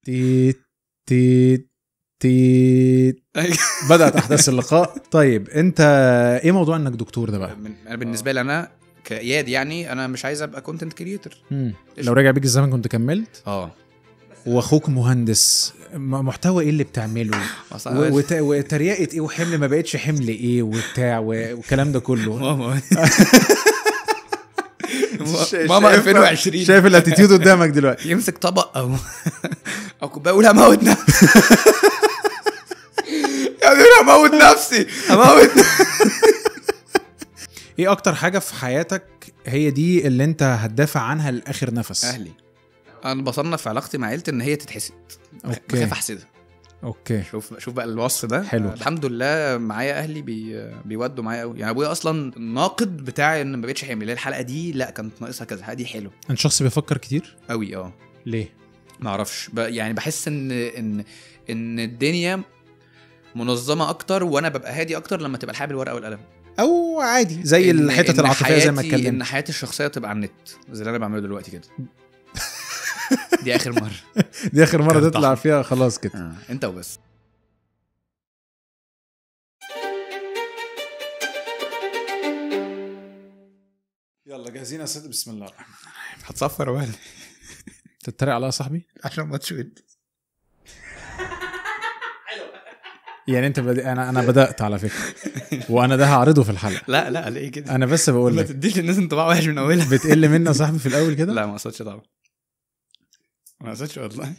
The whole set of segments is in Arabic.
تيت تيت تيت. بدأت أحداث اللقاء. طيب أنت إيه موضوع إنك دكتور ده بقى؟ أنا بالنسبة لي أنا كإياد يعني أنا مش عايز أبقى كونتنت كريتور. لو رجع بيك الزمن كنت كملت؟ واخوك مهندس، محتوى ايه اللي بتعمله وتريقه ايه وحمل ما بقتش حمل ايه وبتاع والكلام ده كله. ماما 2020 شايف الاتيتيود قدامك دلوقتي، يمسك طبق او كوبايه يقول هموت نفسي. يعني هموت نفسي ايه اكتر حاجه في حياتك هي دي اللي انت هتدافع عنها لاخر نفس؟ اهلي. انا بصنف علاقتي مع عيلتي ان هي تتحسد. بخاف احسدها. اوكي شوف بقى الوصف ده حلو. الحمد لله معايا اهلي بيودوا معايا قوي. يعني ابويا اصلا الناقد بتاعي ان ما بقتش حمل الحلقه دي، لا كانت ناقصها كذا، الحلقه دي حلو. انت شخص بيفكر كتير قوي. ليه؟ ما اعرفش يعني بحس ان الدنيا منظمه اكتر وانا ببقى هادي اكتر لما تبقى الحياه بالورقه والقلم، او عادي زي الحته العاطفيه زي ما اتكلمنا. ان حياتي الشخصيه تبقى على النت زي اللي انا بعمله دلوقتي كده. دي اخر مره تطلع فيها خلاص كده. انت وبس. يلا جاهزين يا سيدي؟ بسم الله الرحمن الرحيم. هتصفر ولا تتريق عليا يا صاحبي عشان ما تشود؟ يعني انت انا بدأت على فكرة وانا ده هعرضه في الحلقة. لا ليه كده؟ انا بس بقول لك ما تديش الناس انطباع وحش من اولها. بتقل مني يا صاحبي في الاول كده. لا ما قصدتش طبعا، ما قصدتش والله.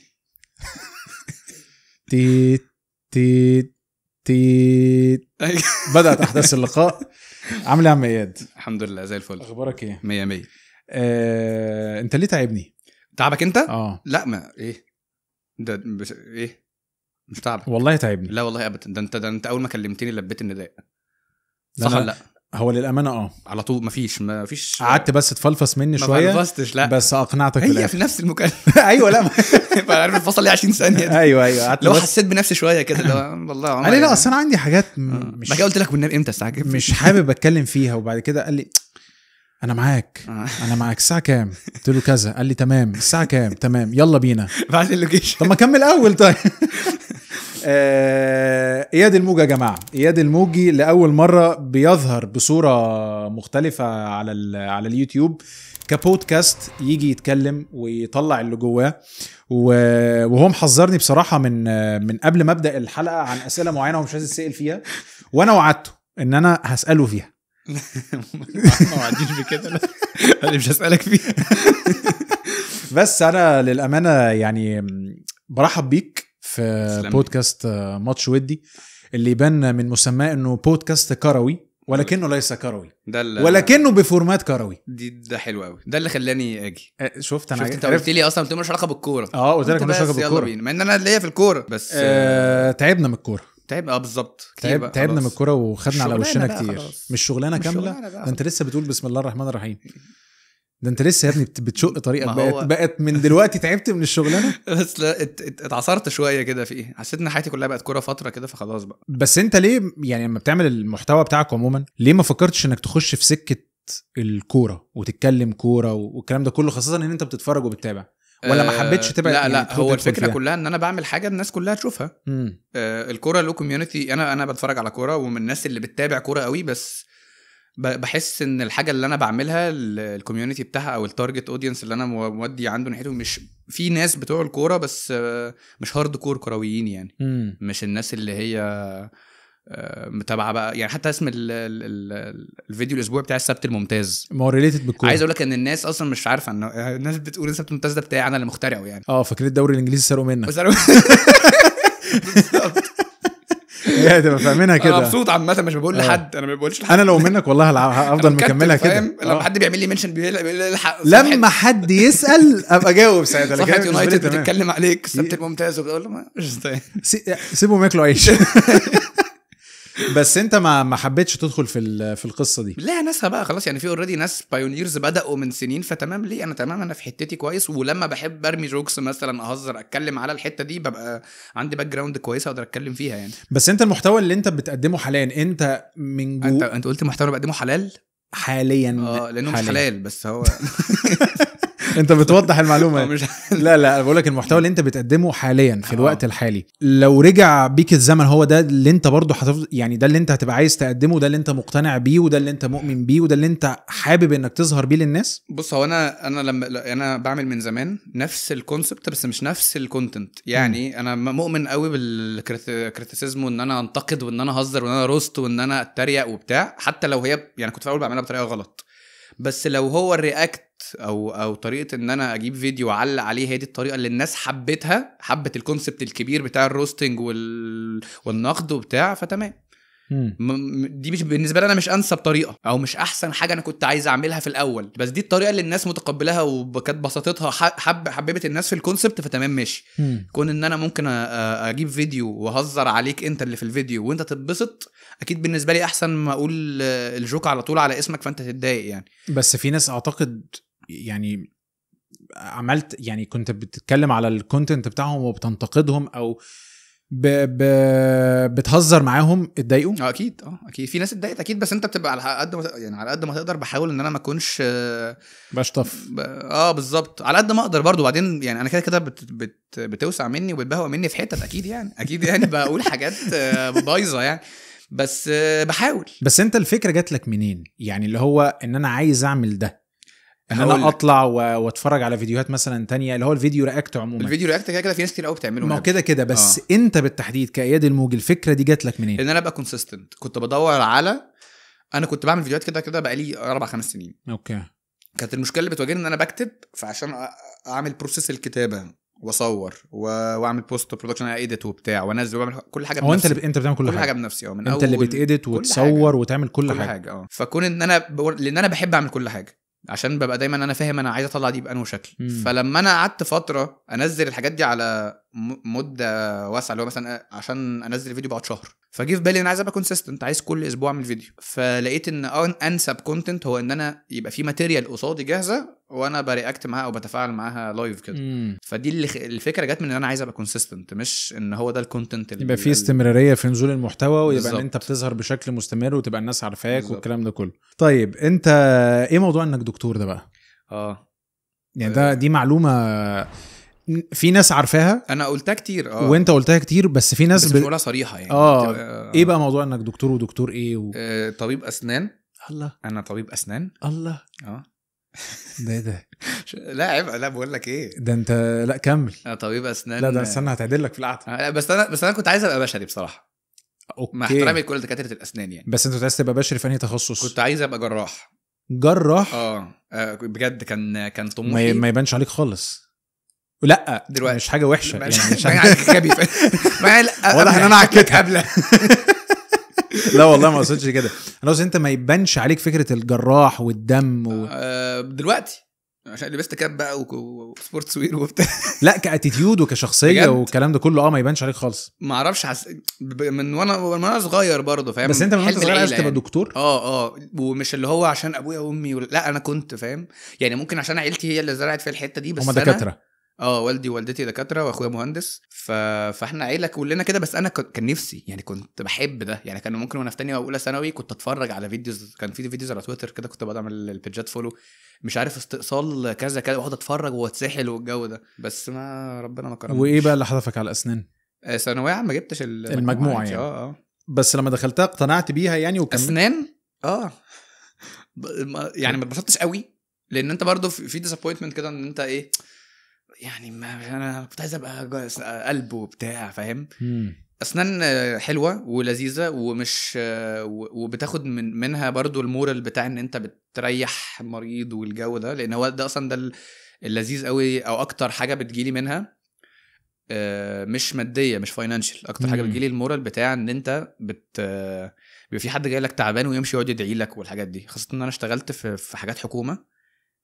تيت تيت تيت. بدأت احداث اللقاء. عامل ايه يا عم اياد؟ الحمد لله زي الفل. اخبارك ايه؟ 100. انت ليه تعبني؟ تعبك انت؟ لا ما ايه ده ايه مش تعبك والله تعبني. لا والله ابدا. ده انت اول ما كلمتني لبيت النداء صح ولا لا؟ هو للامانه على طول مفيش قعدت بس تفلفص مني شويه. ما فلفصتش لا بس اقنعتك هي في نفس المكالمه. ايوه لا بقى عارف الفصل لي 20 ثانيه. ايوه لو حسيت بنفسي شويه كده لو والله قال لي لا اصل انا عندي حاجات مش بقى قلت لك والنبي امتى الساعه كام مش حابب اتكلم فيها. وبعد كده قال لي انا معاك الساعه كام؟ قلت له كذا. قال لي تمام. الساعه كام؟ تمام يلا بينا. بعد اللوكيشن. طب ما اكمل اول. طيب اياد الموجي يا جماعه. اياد الموجي لاول مره بيظهر بصوره مختلفه على اليوتيوب كبودكاست، يجي يتكلم ويطلع اللي جواه. وهو محذرني بصراحه من قبل ما ابدا الحلقه عن اسئله معينه ومش عايز اسال فيها، وانا وعدته ان انا هساله فيها. ما وعدتش بكده. انا مش هسالك فيها. بس انا للامانه يعني برحب بيك في بودكاست ماتش ودي، اللي يبان من مسماه انه بودكاست كروي ولكنه ليس كروي، ولكنه بفورمات كروي. ده حلو قوي. ده اللي خلاني اجي. شفت انت قلت لي اصلا مالوش علاقه بالكوره. قلت لك مالوش علاقه بالكوره مع ان انا ليا في الكوره بس تعبنا من الكوره. بالظبط. تعبنا من الكوره وخدنا على وشنا كتير. مش شغلانه كامله. ده انت لسه بتقول بسم الله الرحمن الرحيم. ده انت لسه يا ابني بتشق طريقك. بقت من دلوقتي تعبت من الشغلانه. بس لا اتعصرت شويه كده في ايه، حسيت ان حياتي كلها بقت كوره فتره كده فخلاص بقى. بس انت ليه يعني لما بتعمل المحتوى بتاعك عموما ليه ما فكرتش انك تخش في سكه الكوره وتتكلم كوره والكلام ده كله، خاصه ان انت بتتفرج وبتتابع؟ ولا ما حبيتش تبقى لا هو الفكره كلها ان انا بعمل حاجه الناس كلها تشوفها. الكوره له كوميونتي. انا بتفرج على كوره ومن الناس اللي بتتابع كوره قوي، بس بحس ان الحاجه اللي انا بعملها الكوميونتي بتاعها او التارجت اودينس اللي انا مودي عنده ناحيته مش في ناس بتوع الكوره بس مش هارد كور كرويين يعني. مش الناس اللي هي متابعه بقى يعني. حتى اسم الفيديو الاسبوع بتاع السبت الممتاز ما هو ريليتد بالكوره. عايز اقول لك ان الناس اصلا مش عارفه انه الناس بتقول السبت الممتاز ده بتاعي انا اللي مخترعه يعني. فاكر الدوري الانجليزي سرقوا منك. هي تبقى فاهمينها كده. انا مبسوط عامه. مش بقول لحد، انا ما بقولش لحد. انا لو منك والله هفضل مكملها كده. لما حد بيعمل لي منشن بيلحق لما حد يسال ابقى جاوب ساعتها. صفحه يونايتد بتتكلم عليك السبت الممتاز وبقول له مش سيبهم ياكلوا عيش. بس انت ما حبيتش تدخل في القصه دي؟ لا ناسها بقى خلاص يعني. في اوريدي ناس بايونيرز بداوا من سنين فتمام. ليه انا تمام، انا في حتتي كويس. ولما بحب ارمي جوكس مثلا اهزر اتكلم على الحته دي ببقى عندي باك جراوند كويسه اقدر اتكلم فيها يعني. بس انت المحتوى اللي انت بتقدمه حاليا انت من انت قلت المحتوى اللي بقدمه حلال حاليا لانه مش حلال بس هو انت بتوضح المعلومه. مش لا بقول لك المحتوى اللي انت بتقدمه حاليا في الوقت الحالي، لو رجع بيك الزمن هو ده اللي انت برضو يعني ده اللي انت هتبقى عايز تقدمه، ده اللي انت مقتنع بيه، وده اللي انت مؤمن بيه، وده اللي انت حابب انك تظهر بيه للناس؟ بص، هو انا لما انا بعمل من زمان نفس الكونسبت بس مش نفس الكونتنت يعني. انا مؤمن قوي بالكريتيسيزم، وان انا انتقد وان انا اهزر وان انا روست وان انا اتريق وبتاع، حتى لو هي يعني كنت في الاول بعملها بطريقه غلط. بس لو هو الرياكت او طريقه ان انا اجيب فيديو واعلق عليه هي دي الطريقه اللي الناس حبت الكونسبت الكبير بتاع الروستنج والنقد وبتاع، فتمام. دي مش بالنسبه لي انا مش انسب طريقه او مش احسن حاجه انا كنت عايز اعملها في الاول، بس دي الطريقه اللي الناس متقبلها وكانت بساطتها حببت الناس في الكونسبت، فتمام ماشي. كون ان انا ممكن اجيب فيديو وهزر عليك انت اللي في الفيديو وانت تتبسط، اكيد بالنسبه لي احسن ما اقول الجوك على طول على اسمك فانت تتضايق يعني. بس في ناس اعتقد يعني عملت يعني كنت بتتكلم على الكونتنت بتاعهم وبتنتقدهم او بتهزر معاهم، اتضايقوا؟ اكيد في نات اتضايقت اكيد، بس انت بتبقى على قد ما يعني على قد ما تقدر بحاول ان انا ما اكونش بشطف. بالظبط على قد ما اقدر برضو. بعدين يعني انا كده بتوسع مني وبتبهوى مني في حتت اكيد يعني بقول حاجات بايظه يعني، بس بحاول. بس انت الفكره جات لك منين يعني؟ اللي هو ان انا عايز اعمل ده، ان انا اطلع واتفرج على فيديوهات مثلا تانية، اللي هو الفيديو رياكت عموما. الفيديو رياكت كده في ناس كتير قوي بتعمله، ما كده بس انت بالتحديد كاياد الموجي الفكره دي جات لك منين؟ ان انا ابقى كونسيستنت. كنت بدور على، انا كنت بعمل فيديوهات كده بقالي 4-5 سنين. اوكي. كانت المشكله اللي بتواجهني ان انا بكتب، فعشان اعمل بروسيس الكتابه واصور واعمل بوست برودكشن، ايديت وبتاع وانزل واعمل كل حاجه بنفسي. هو انت بتعمل كل حاجه بنفسي. من انت اللي بتيديت وتصور وتعمل كل حاجه. فكون ان انا لان انا بحب اعمل كل حاجه، عشان ببقى دايما انا فاهم انا عايز اطلع دي بانه شكل. فلما انا قعدت فتره انزل الحاجات دي على مده واسعه، اللي هو مثلا عشان انزل فيديو بعد شهر، فجي في بالي ان انا عايز ابقى كونسيستنت، عايز كل اسبوع اعمل فيديو. فلقيت ان انسب كونتنت هو ان انا يبقى في ماتيريال قصادي جاهزه وانا برياكت معاها او بتفاعل معاها لايف كده. فدي الفكره جت من ان انا عايز ابقى كونسيستنت، مش ان هو ده الكونتنت اللي يبقى في استمراريه في نزول المحتوى، ويبقى ان انت بتظهر بشكل مستمر وتبقى الناس عارفاك والكلام ده كله. طيب انت ايه موضوع انك دكتور ده بقى؟ يعني دي معلومه في ناس عارفاها، انا قلتها كتير وانت قلتها كتير، بس في ناس بس مش بقولها صريحه يعني. ايه بقى موضوع انك دكتور ودكتور ايه طبيب اسنان. الله. انا طبيب اسنان. الله. ده لا عيب، لا بقول لك ايه ده انت. لا كمل. انا طبيب اسنان. لا ده استنى هتعدل لك في القعده. بس انا كنت عايز ابقى بشري بصراحه. اوكي. مع احترامي لكل دكاتره الاسنان يعني. بس انت عايز تبقى بشري في انهي تخصص؟ كنت عايز ابقى جراح. بجد كان طموحي. ما يبانش عليك خالص. لا دلوقتي مش حاجه وحشه يعني، مش حاجه غبي. واضح ان انا عكيت قبل. لا والله ما قصدتش كده، انا قصدي انت ما يبانش عليك فكره الجراح والدم دلوقتي عشان لبست كاب بقى وسبورتس وير وبتاع. لا كاتيتيود وكشخصيه والكلام ده كله ما يبانش عليك خالص. ما اعرفش من وانا صغير برضه فاهم. بس انت من وانت صغير عايز تبقى دكتور؟ ومش اللي هو عشان ابويا وامي لا انا كنت فاهم يعني، ممكن عشان عيلتي هي اللي زرعت في الحته دي. بس هم دكاتره. والدي ووالدتي دكاتره واخويا مهندس. فاحنا عيله كلنا كده. بس انا كان نفسي يعني، كنت بحب ده يعني. كان ممكن وانا في ثانيه واولى ثانوي كنت اتفرج على فيديوز، كان في فيديوز على تويتر كده كنت بعمل البيجات فولو، مش عارف استئصال كذا كذا، واقعد اتفرج واتسحل والجو ده. بس ما ربنا ما كرمنيش. وايه بقى اللي حدفك على الاسنان؟ ثانويه عامه ما جبتش المجموعه يعني. بس لما دخلتها اقتنعت بيها يعني اسنان يعني ما اتبسطتش قوي، لان انت برضو في ديسابوينتمنت كده ان انت ايه يعني. ما انا كنت عايز ابقى قلب وبتاع فاهم. اسنان حلوه ولذيذه ومش وبتاخد منها برضو المورال بتاع ان انت بتريح مريض والجو ده، لان هو ده اصلا ده اللذيذ قوي. او اكتر حاجه بتجيلي منها مش ماديه مش فاينانشال، اكتر حاجه بتجيلي المورال بتاع ان انت بيبقى في حد جاي لك تعبان ويمشي يقعد يدعي لك والحاجات دي. خاصه ان انا اشتغلت في حاجات حكومه،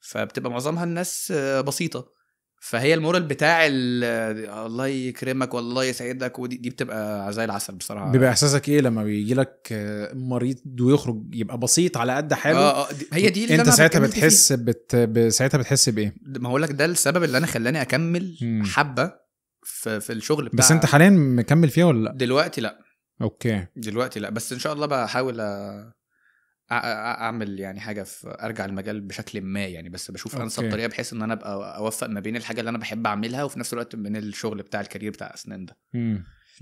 فبتبقى معظمها الناس بسيطه، فهي المورال بتاع الله يكرمك والله يسعدك، ودي بتبقى زي العسل بصراحه. بيبقى احساسك ايه لما بيجي لك مريض ويخرج يبقى بسيط على قد حاله؟ هي دي اللي انت ساعتها بتحس ساعتها بتحس بايه؟ ما هقول لك ده السبب اللي انا خلاني اكمل حبه في الشغل بتاع. بس انت حاليا مكمل فيها ولا لا؟ دلوقتي لا. اوكي دلوقتي لا، بس ان شاء الله بحاول اعمل يعني حاجه في ارجع المجال بشكل ما يعني، بس بشوف انسب طريقه بحيث ان انا ابقى اوفق ما بين الحاجه اللي انا بحب اعملها وفي نفس الوقت من الشغل بتاع الكارير بتاع اسنان ده.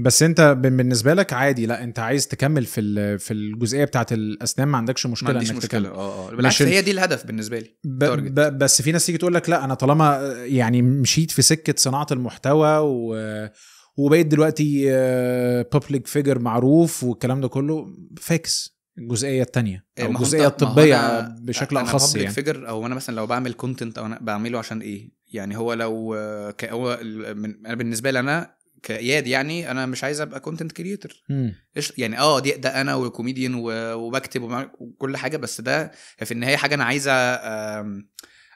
بس انت بالنسبه لك عادي، لا انت عايز تكمل في الجزئيه بتاعه الاسنان، ما عندكش مشكله انك تكمل؟ بالعكس هي دي الهدف بالنسبه لي. بس في ناس تيجي تقول لك لا انا طالما يعني مشيت في سكه صناعه المحتوى وبقيت دلوقتي بابليك فيجر معروف والكلام ده كله، فاكس الجزئيه التانية او الجزئيه الطبيه بشكل اخص يعني فيجر. او انا مثلا لو بعمل كونتنت او انا بعمله عشان ايه يعني، هو لو هو انا بالنسبه لي انا كاياد يعني انا مش عايز ابقى كونتنت كريتور يعني ده انا وكوميديان وبكتب وكل حاجه، بس ده في النهايه حاجه انا عايزه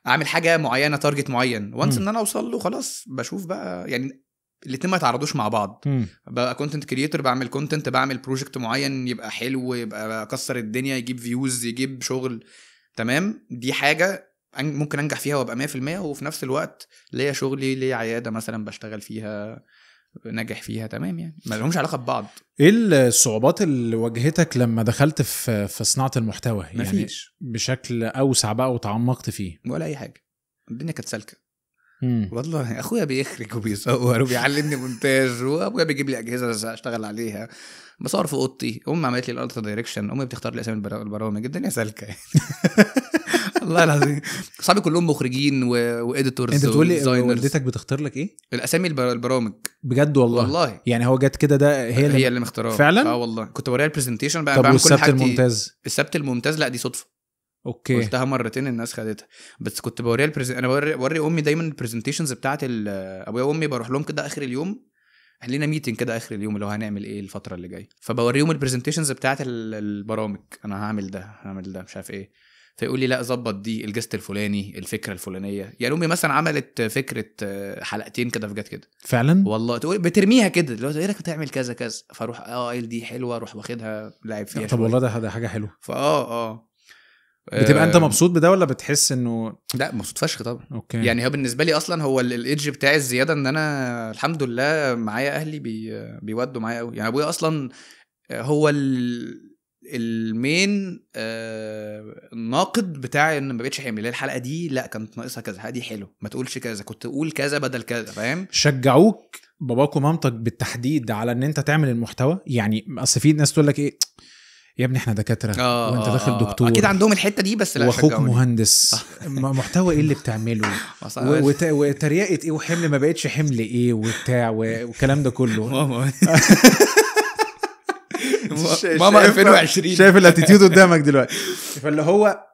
اعمل حاجه معينه تارجت معين وانس ان انا اوصل له خلاص بشوف بقى يعني الاتنين ما يتعرضوش مع بعض. بقى كونتنت كريتور بعمل كونتنت، بعمل بروجكت معين يبقى حلو يبقى اكسر الدنيا يجيب فيوز يجيب شغل تمام، دي حاجه ممكن انجح فيها وابقى 100%، وفي نفس الوقت ليا شغلي ليا عياده مثلا بشتغل فيها ناجح فيها تمام يعني، ما لهمش علاقه ببعض. ايه الصعوبات اللي واجهتك لما دخلت في صناعه المحتوى يعني مفيش. بشكل اوسع بقى وتعمقت فيه؟ ولا اي حاجه، الدنيا كانت سالكه. والله اخويا بيخرج وبيصور وبيعلمني مونتاج، وابويا بيجيب لي اجهزه اشتغل عليها، بصور في اوضتي، امي عملت لي الالترا دايركشن، امي بتختار لي اسامي البرامج، الدنيا سالكه يعني. والله العظيم اصحابي كلهم مخرجين واديتورز. انت بتقول لي والدتك بتختار لك ايه؟ الاسامي البرامج. بجد والله يعني هو جت كده ده هي اللي مختارها فعلا. والله كنت بوريها البرزنتيشن بقى. طب بعمل كل حاجتي. السبت الممتاز لا دي صدفه. اوكي قلتها مرتين الناس خدتها، بس كنت بوريها انا بوري امي دايما البرزنتيشنز بتاعت ابويا وامي، بروح لهم كده اخر اليوم، لينا ميتنج كده اخر اليوم اللي هو هنعمل ايه الفتره اللي جايه، فبوريهم البرزنتيشنز بتاعت البرامج، انا هعمل ده مش عارف ايه، فيقول لي لا ظبط دي الجست الفلاني الفكره الفلانيه. يعني امي مثلا عملت فكره حلقتين كده في جت كده فعلا والله، تقول بترميها كده اللي هو ايه رايك تعمل كذا كذا، فاروح قايل دي حلوه، اروح واخدها لاعب فيها. طب والله ده حاجه حلوه. بتبقى انت مبسوط بده ولا بتحس انه؟ لا مبسوط فشخ طبعا. اوكي. يعني هو بالنسبه لي اصلا هو الايدج بتاعي الزياده ان انا الحمد لله معايا اهلي بيودوا معايا قوي يعني. ابويا اصلا هو المين الناقد بتاعي ان ما بقتش حمل الحلقه دي، لا كانت ناقصها كذا، دي حلو ما تقولش كذا، كنت تقول كذا بدل كذا، فاهم؟ شجعوك باباك ومامتك بالتحديد على ان انت تعمل المحتوى يعني؟ اصل في ناس تقول لك ايه يا ابني احنا دكاتره وانت داخل دكتور، اكيد عندهم الحته دي، بس لا واخوك مهندس محتوى ايه اللي بتعمله وتريقه ايه وحمل ما بقتش حمل ايه وبتاع والكلام ده كله. ماما 2020 شايف الاتيتيود قدامك دلوقتي. فاللي هو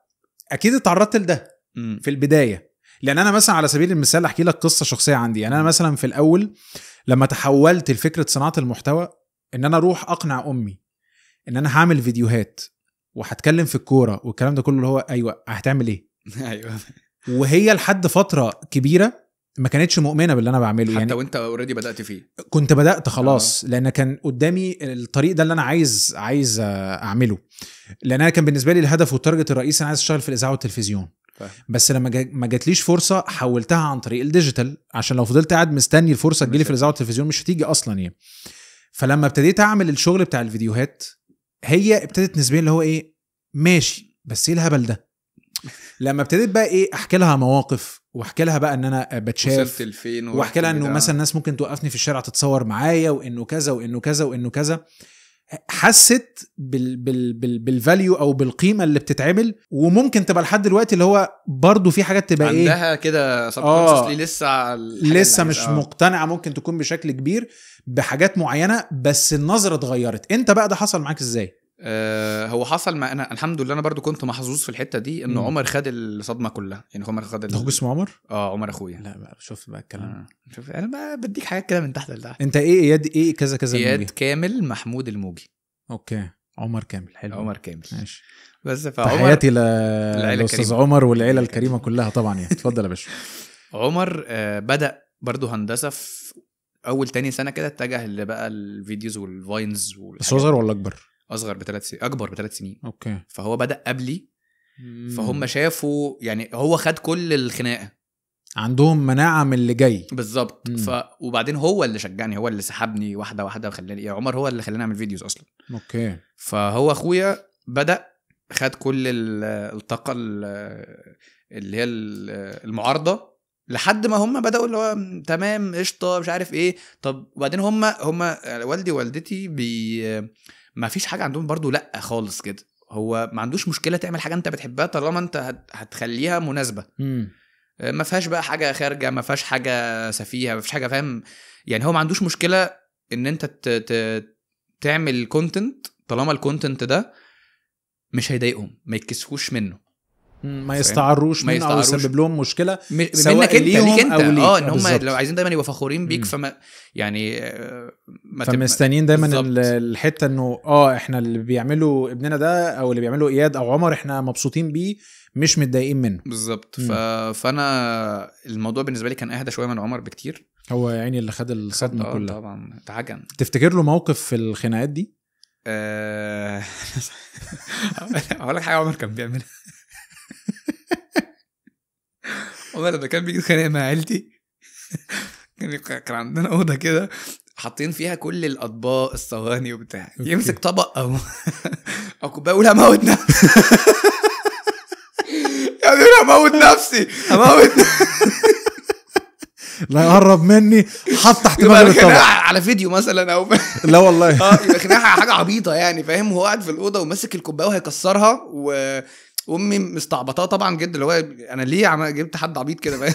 اكيد اتعرضت لده في البدايه، لان انا مثلا على سبيل المثال احكي لك قصه شخصيه عندي. يعني انا مثلا في الاول لما تحولت لفكره صناعه المحتوى ان انا اروح اقنع امي ان انا هعمل فيديوهات وهتكلم في الكوره والكلام ده كله، اللي هو ايوه هتعمل ايه؟ ايوه. وهي لحد فتره كبيره ما كانتش مؤمنه باللي انا بعمله، حتى يعني وانت اوريدي بدات فيه. كنت بدات خلاص لان كان قدامي الطريق ده اللي انا عايز اعمله، لان انا كان بالنسبه لي الهدف والتارجت الرئيسي انا عايز اشتغل في الاذاعه والتلفزيون. بس لما ما جاتليش فرصه حولتها عن طريق الديجيتال، عشان لو فضلت قاعد مستني الفرصه تجيلي في الاذاعه والتلفزيون مش هتيجي اصلا يعني. فلما ابتديت اعمل الشغل بتاع الفيديوهات هي ابتدت نسبيا اللي هو ايه ماشي بس ايه الهبل ده. لما ابتديت بقى ايه احكي لها مواقف واحكي لها بقى ان انا بتشاف واحكي لها انه مثلا الناس ممكن توقفني في الشارع تتصور معايا وانه كذا وانه كذا وانه كذا، حست بالفاليو او بالقيمه اللي بتتعمل. وممكن تبقى لحد دلوقتي اللي هو برضو في حاجات تبقى عندها كده سبكونشسلي لسه مش مقتنعه ممكن تكون بشكل كبير بحاجات معينه، بس النظره اتغيرت. انت بقى ده حصل معاك ازاي؟ هو حصل مع انا الحمد لله، انا برضو كنت محظوظ في الحته دي ان عمر خد الصدمه كلها. يعني عمر خد اخوك اسمه عمر؟ عمر اخويا. لا بقى شوف بقى الكلام. شوف انا بقى بديك حاجات كده من تحت لتحت. انت ايه اياد ايه كذا كذا اياد كامل محمود الموجي. اوكي عمر كامل حلو. عمر كامل ماشي. بس تحياتي للاستاذ عمر والعيله الكريمه كلها طبعا يعني. اتفضل يا باشا. عمر بدا برضو هندسه في اول تاني سنه كده، اتجه اللي بقى الفيديوز والفاينز. بس اصغر ولا اكبر؟ اصغر ب3 سنين، اكبر ب3 سنين. اوكي. فهو بدا قبلي. فهم شافوا يعني هو خد كل الخناقه، عندهم مناعه من اللي جاي بالظبط. وبعدين هو اللي شجعني، هو اللي سحبني واحده واحده وخلاني. يا عمر هو اللي خلاني اعمل فيديوز اصلا. اوكي. فهو اخويا بدا خد كل الطاقه اللي هي المعارضه، لحد ما هم بداوا اللي هو تمام قشطه مش عارف ايه. طب وبعدين هم والدي ووالدتي ما فيش حاجه عندهم برضو لا خالص كده. هو ما عندوش مشكله تعمل حاجه انت بتحبها طالما انت هتخليها مناسبه. ما فيهاش بقى حاجه خارجه، ما فيهاش حاجه سفيهه، ما فيش حاجه فاهم يعني. هو ما عندوش مشكله ان انت تعمل كونتنت طالما الكونتنت ده مش هيضايقهم، ما يتكسفوش منه، ما يستعروش منه او يسبب لهم مشكله سواء ليك انت او ليك. ان هم لو عايزين دايما يبقوا فخورين بيك فما يعني فمستنيين دايما الحته انه احنا اللي بيعملوا ابننا ده او اللي بيعملوا اياد او عمر احنا مبسوطين بيه مش متضايقين منه بالظبط. فانا الموضوع بالنسبه لي كان اهدى شويه من عمر بكتير. هو يعني اللي خد الصدمه كلها طبعا اتعجن. تفتكر له موقف في الخناقات دي؟ اقول لك حاجه عمر كان بيعملها. عمر ده كان بيجي خناقه مع عيلتي. كان عندنا اوضه كده حاطين فيها كل الاطباق الصواني وبتاع. يمسك طبق او كوبايه يقول هموت نفسي. يعني هموت نفسي لا يقرب مني، حط تحت دماغي الطبق على فيديو مثلا او لا والله يبقى خناقه حاجه عبيطه يعني فاهم. هو قاعد في الاوضه وماسك الكوبايه وهيكسرها وامي مستعبطاه طبعا جدا اللي هو انا ليه جبت حد عبيط كده فاهم.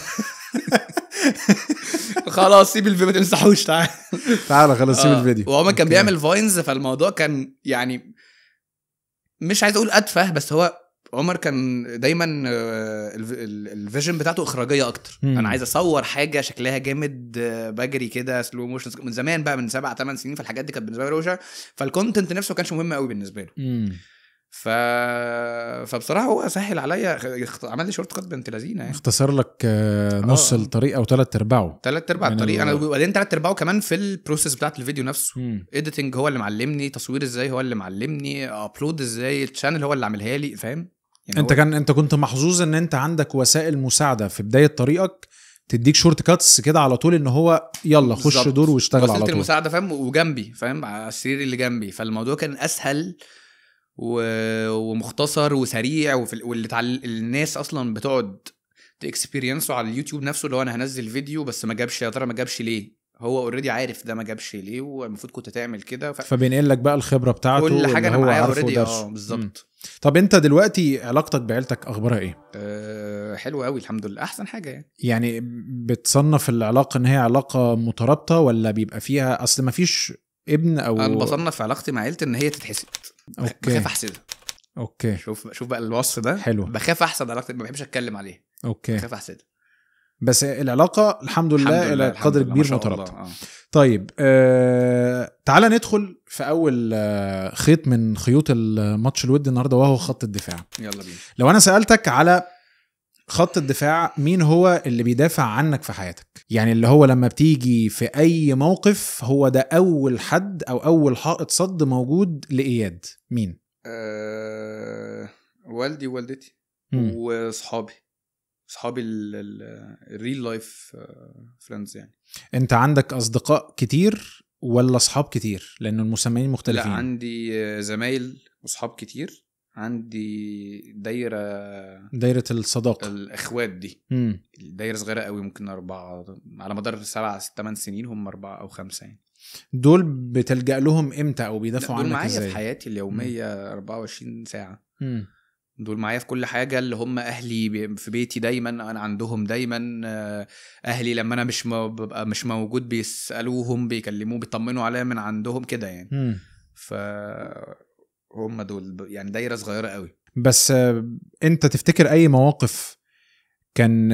خلاص سيب الفيديو ما تمسحوش تعالى خلاص سيب الفيديو. وهو كان بيعمل فاينز فالموضوع كان يعني مش عايز اقول اتفه بس هو عمر كان دايما الفيجن بتاعته اخراجيه اكتر. انا عايز اصور حاجه شكلها جامد بجري كده سلو موشن من زمان بقى من 7-8 سنين. فالحاجات دي كانت بالنسبه لي روشه. فالكونتنت نفسه كانش مهم قوي بالنسبه له. فبصراحه هو سهل عليا، عمل لي شورت كات بنت لذينه يعني. اختصر لك نص الطريق او 3/4 الطريق. انا وبعدين 3/4 كمان في البروسيس بتاعت الفيديو نفسه. اديتنج هو اللي معلمني، تصوير ازاي هو اللي معلمني، ابلود ازاي، الشانل هو اللي عاملها لي فاهم يعني. انت كنت محظوظ ان انت عندك وسائل مساعده في بدايه طريقك تديك شورت كاتس كده على طول ان هو يلا خش دور واشتغل على طول. المساعده فاهم وجنبي فاهم على السرير اللي جنبي. فالموضوع كان اسهل ومختصر وسريع. الناس اصلا بتقعد تاكسبيرينسوا على اليوتيوب نفسه اللي هو انا هنزل فيديو بس ما جابش، يا ترى ما جابش ليه؟ هو اوريدي عارف ده ما جابش ليه والمفروض كنت تعمل كده. فبينقل لك بقى الخبره بتاعته كل حاجه انا معايا اوريدي. بالظبط. طب انت دلوقتي علاقتك بعيلتك اخبارها ايه؟ حلوه قوي الحمد لله، احسن حاجه يعني بتصنف العلاقه ان هي علاقه مترابطه ولا بيبقى فيها اصل ما فيش ابن او؟ انا بصنف علاقتي مع عيلتي ان هي تتحسد. بخاف احسدها. اوكي شوف بقى الوصف ده حلو. بخاف احسد علاقتي، ما بحبش اتكلم عليه. اوكي بخاف احسدها. بس العلاقه الحمد لله الى قدر كبير مترابطه. طيب تعالى ندخل في اول خيط من خيوط الماتش الودي النهارده وهو خط الدفاع. يلا بينا. لو انا سألتك على خط الدفاع مين هو اللي بيدافع عنك في حياتك؟ يعني اللي هو لما بتيجي في اي موقف هو ده اول حد او اول حائط صد موجود لإياد، مين؟ والدي ووالدتي وصحابي الريل لايف فريندز يعني. انت عندك اصدقاء كتير ولا اصحاب كتير؟ لان المسميين مختلفين. لا عندي زمايل وصحاب كتير. عندي دايرة الصداقة الاخوات دي. الدايرة صغيرة قوي، ممكن 4 على مدار 7-8 سنين، هم 4 أو 5 يعني. دول بتلجأ لهم امتى او بيدافعوا عنك ازاي؟ دول معايا في حياتي اليومية 24 ساعة. دول معايا في كل حاجة. اللي هم أهلي في بيتي دايما، أنا عندهم دايما. أهلي لما أنا ببقى مش موجود بيسألوهم، بيكلموه، بيطمنوا عليا من عندهم كده يعني. فهم دول يعني دايرة صغيرة قوي. بس أنت تفتكر أي مواقف كان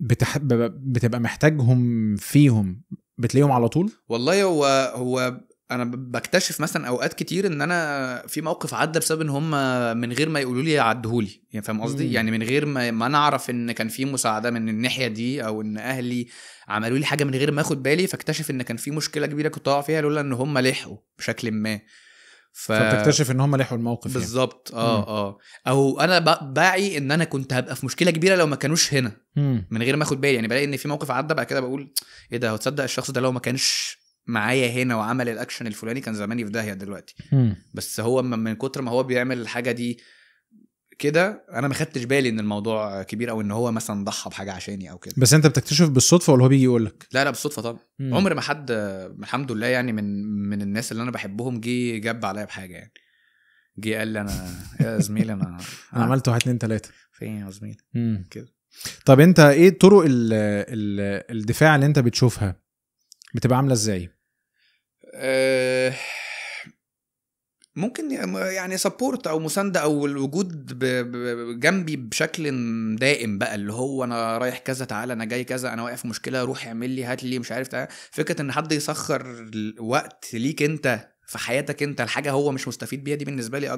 بتبقى محتاجهم فيهم بتلاقيهم على طول؟ والله هو انا بكتشف مثلا اوقات كتير ان انا في موقف عدى بسبب ان هم من غير ما يقولوا لي عدهولي يعني. فاهم قصدي؟ يعني من غير ما انا اعرف ان كان في مساعده من الناحيه دي، او ان اهلي عملوا لي حاجه من غير ما اخد بالي، فاكتشف ان كان في مشكله كبيره كنت اقع فيها لولا ان هم لحقوا بشكل ما. فبتكتشف ان هم لحقوا الموقف بالظبط. او انا باعي ان انا كنت هبقى في مشكله كبيره لو ما كانوش هنا من غير ما اخد بالي يعني. بلاقي ان في موقف عدى بعد كده بقول ايه ده، هتصدق الشخص ده لو ما كانش معايا هنا وعمل الاكشن الفلاني كان زماني في داهيه دلوقتي. بس هو من كتر ما هو بيعمل الحاجه دي كده انا ما خدتش بالي ان الموضوع كبير او ان هو مثلا ضحى بحاجه عشاني او كده. بس انت بتكتشف بالصدفه ولا هو بيجي يقول لك؟ لا بالصدفه طبعا. عمر ما حد الحمد لله يعني من الناس اللي انا بحبهم جاب عليا بحاجه يعني. قال لي انا يا زميلي انا عملت 1 2 3 فين يا زميلي كده. طب انت ايه طرق الدفاع اللي انت بتشوفها بتبقى عامله ازاي؟ ممكن يعني سبورت او مسانده او الوجود جنبي بشكل دائم بقى، اللي هو انا رايح كذا تعالى انا جاي كذا انا واقف في مشكله روح اعمل لي هات لي مش عارف تعالى. فكره ان حد يسخر وقت ليك انت في حياتك انت الحاجه هو مش مستفيد بيها، دي بالنسبه لي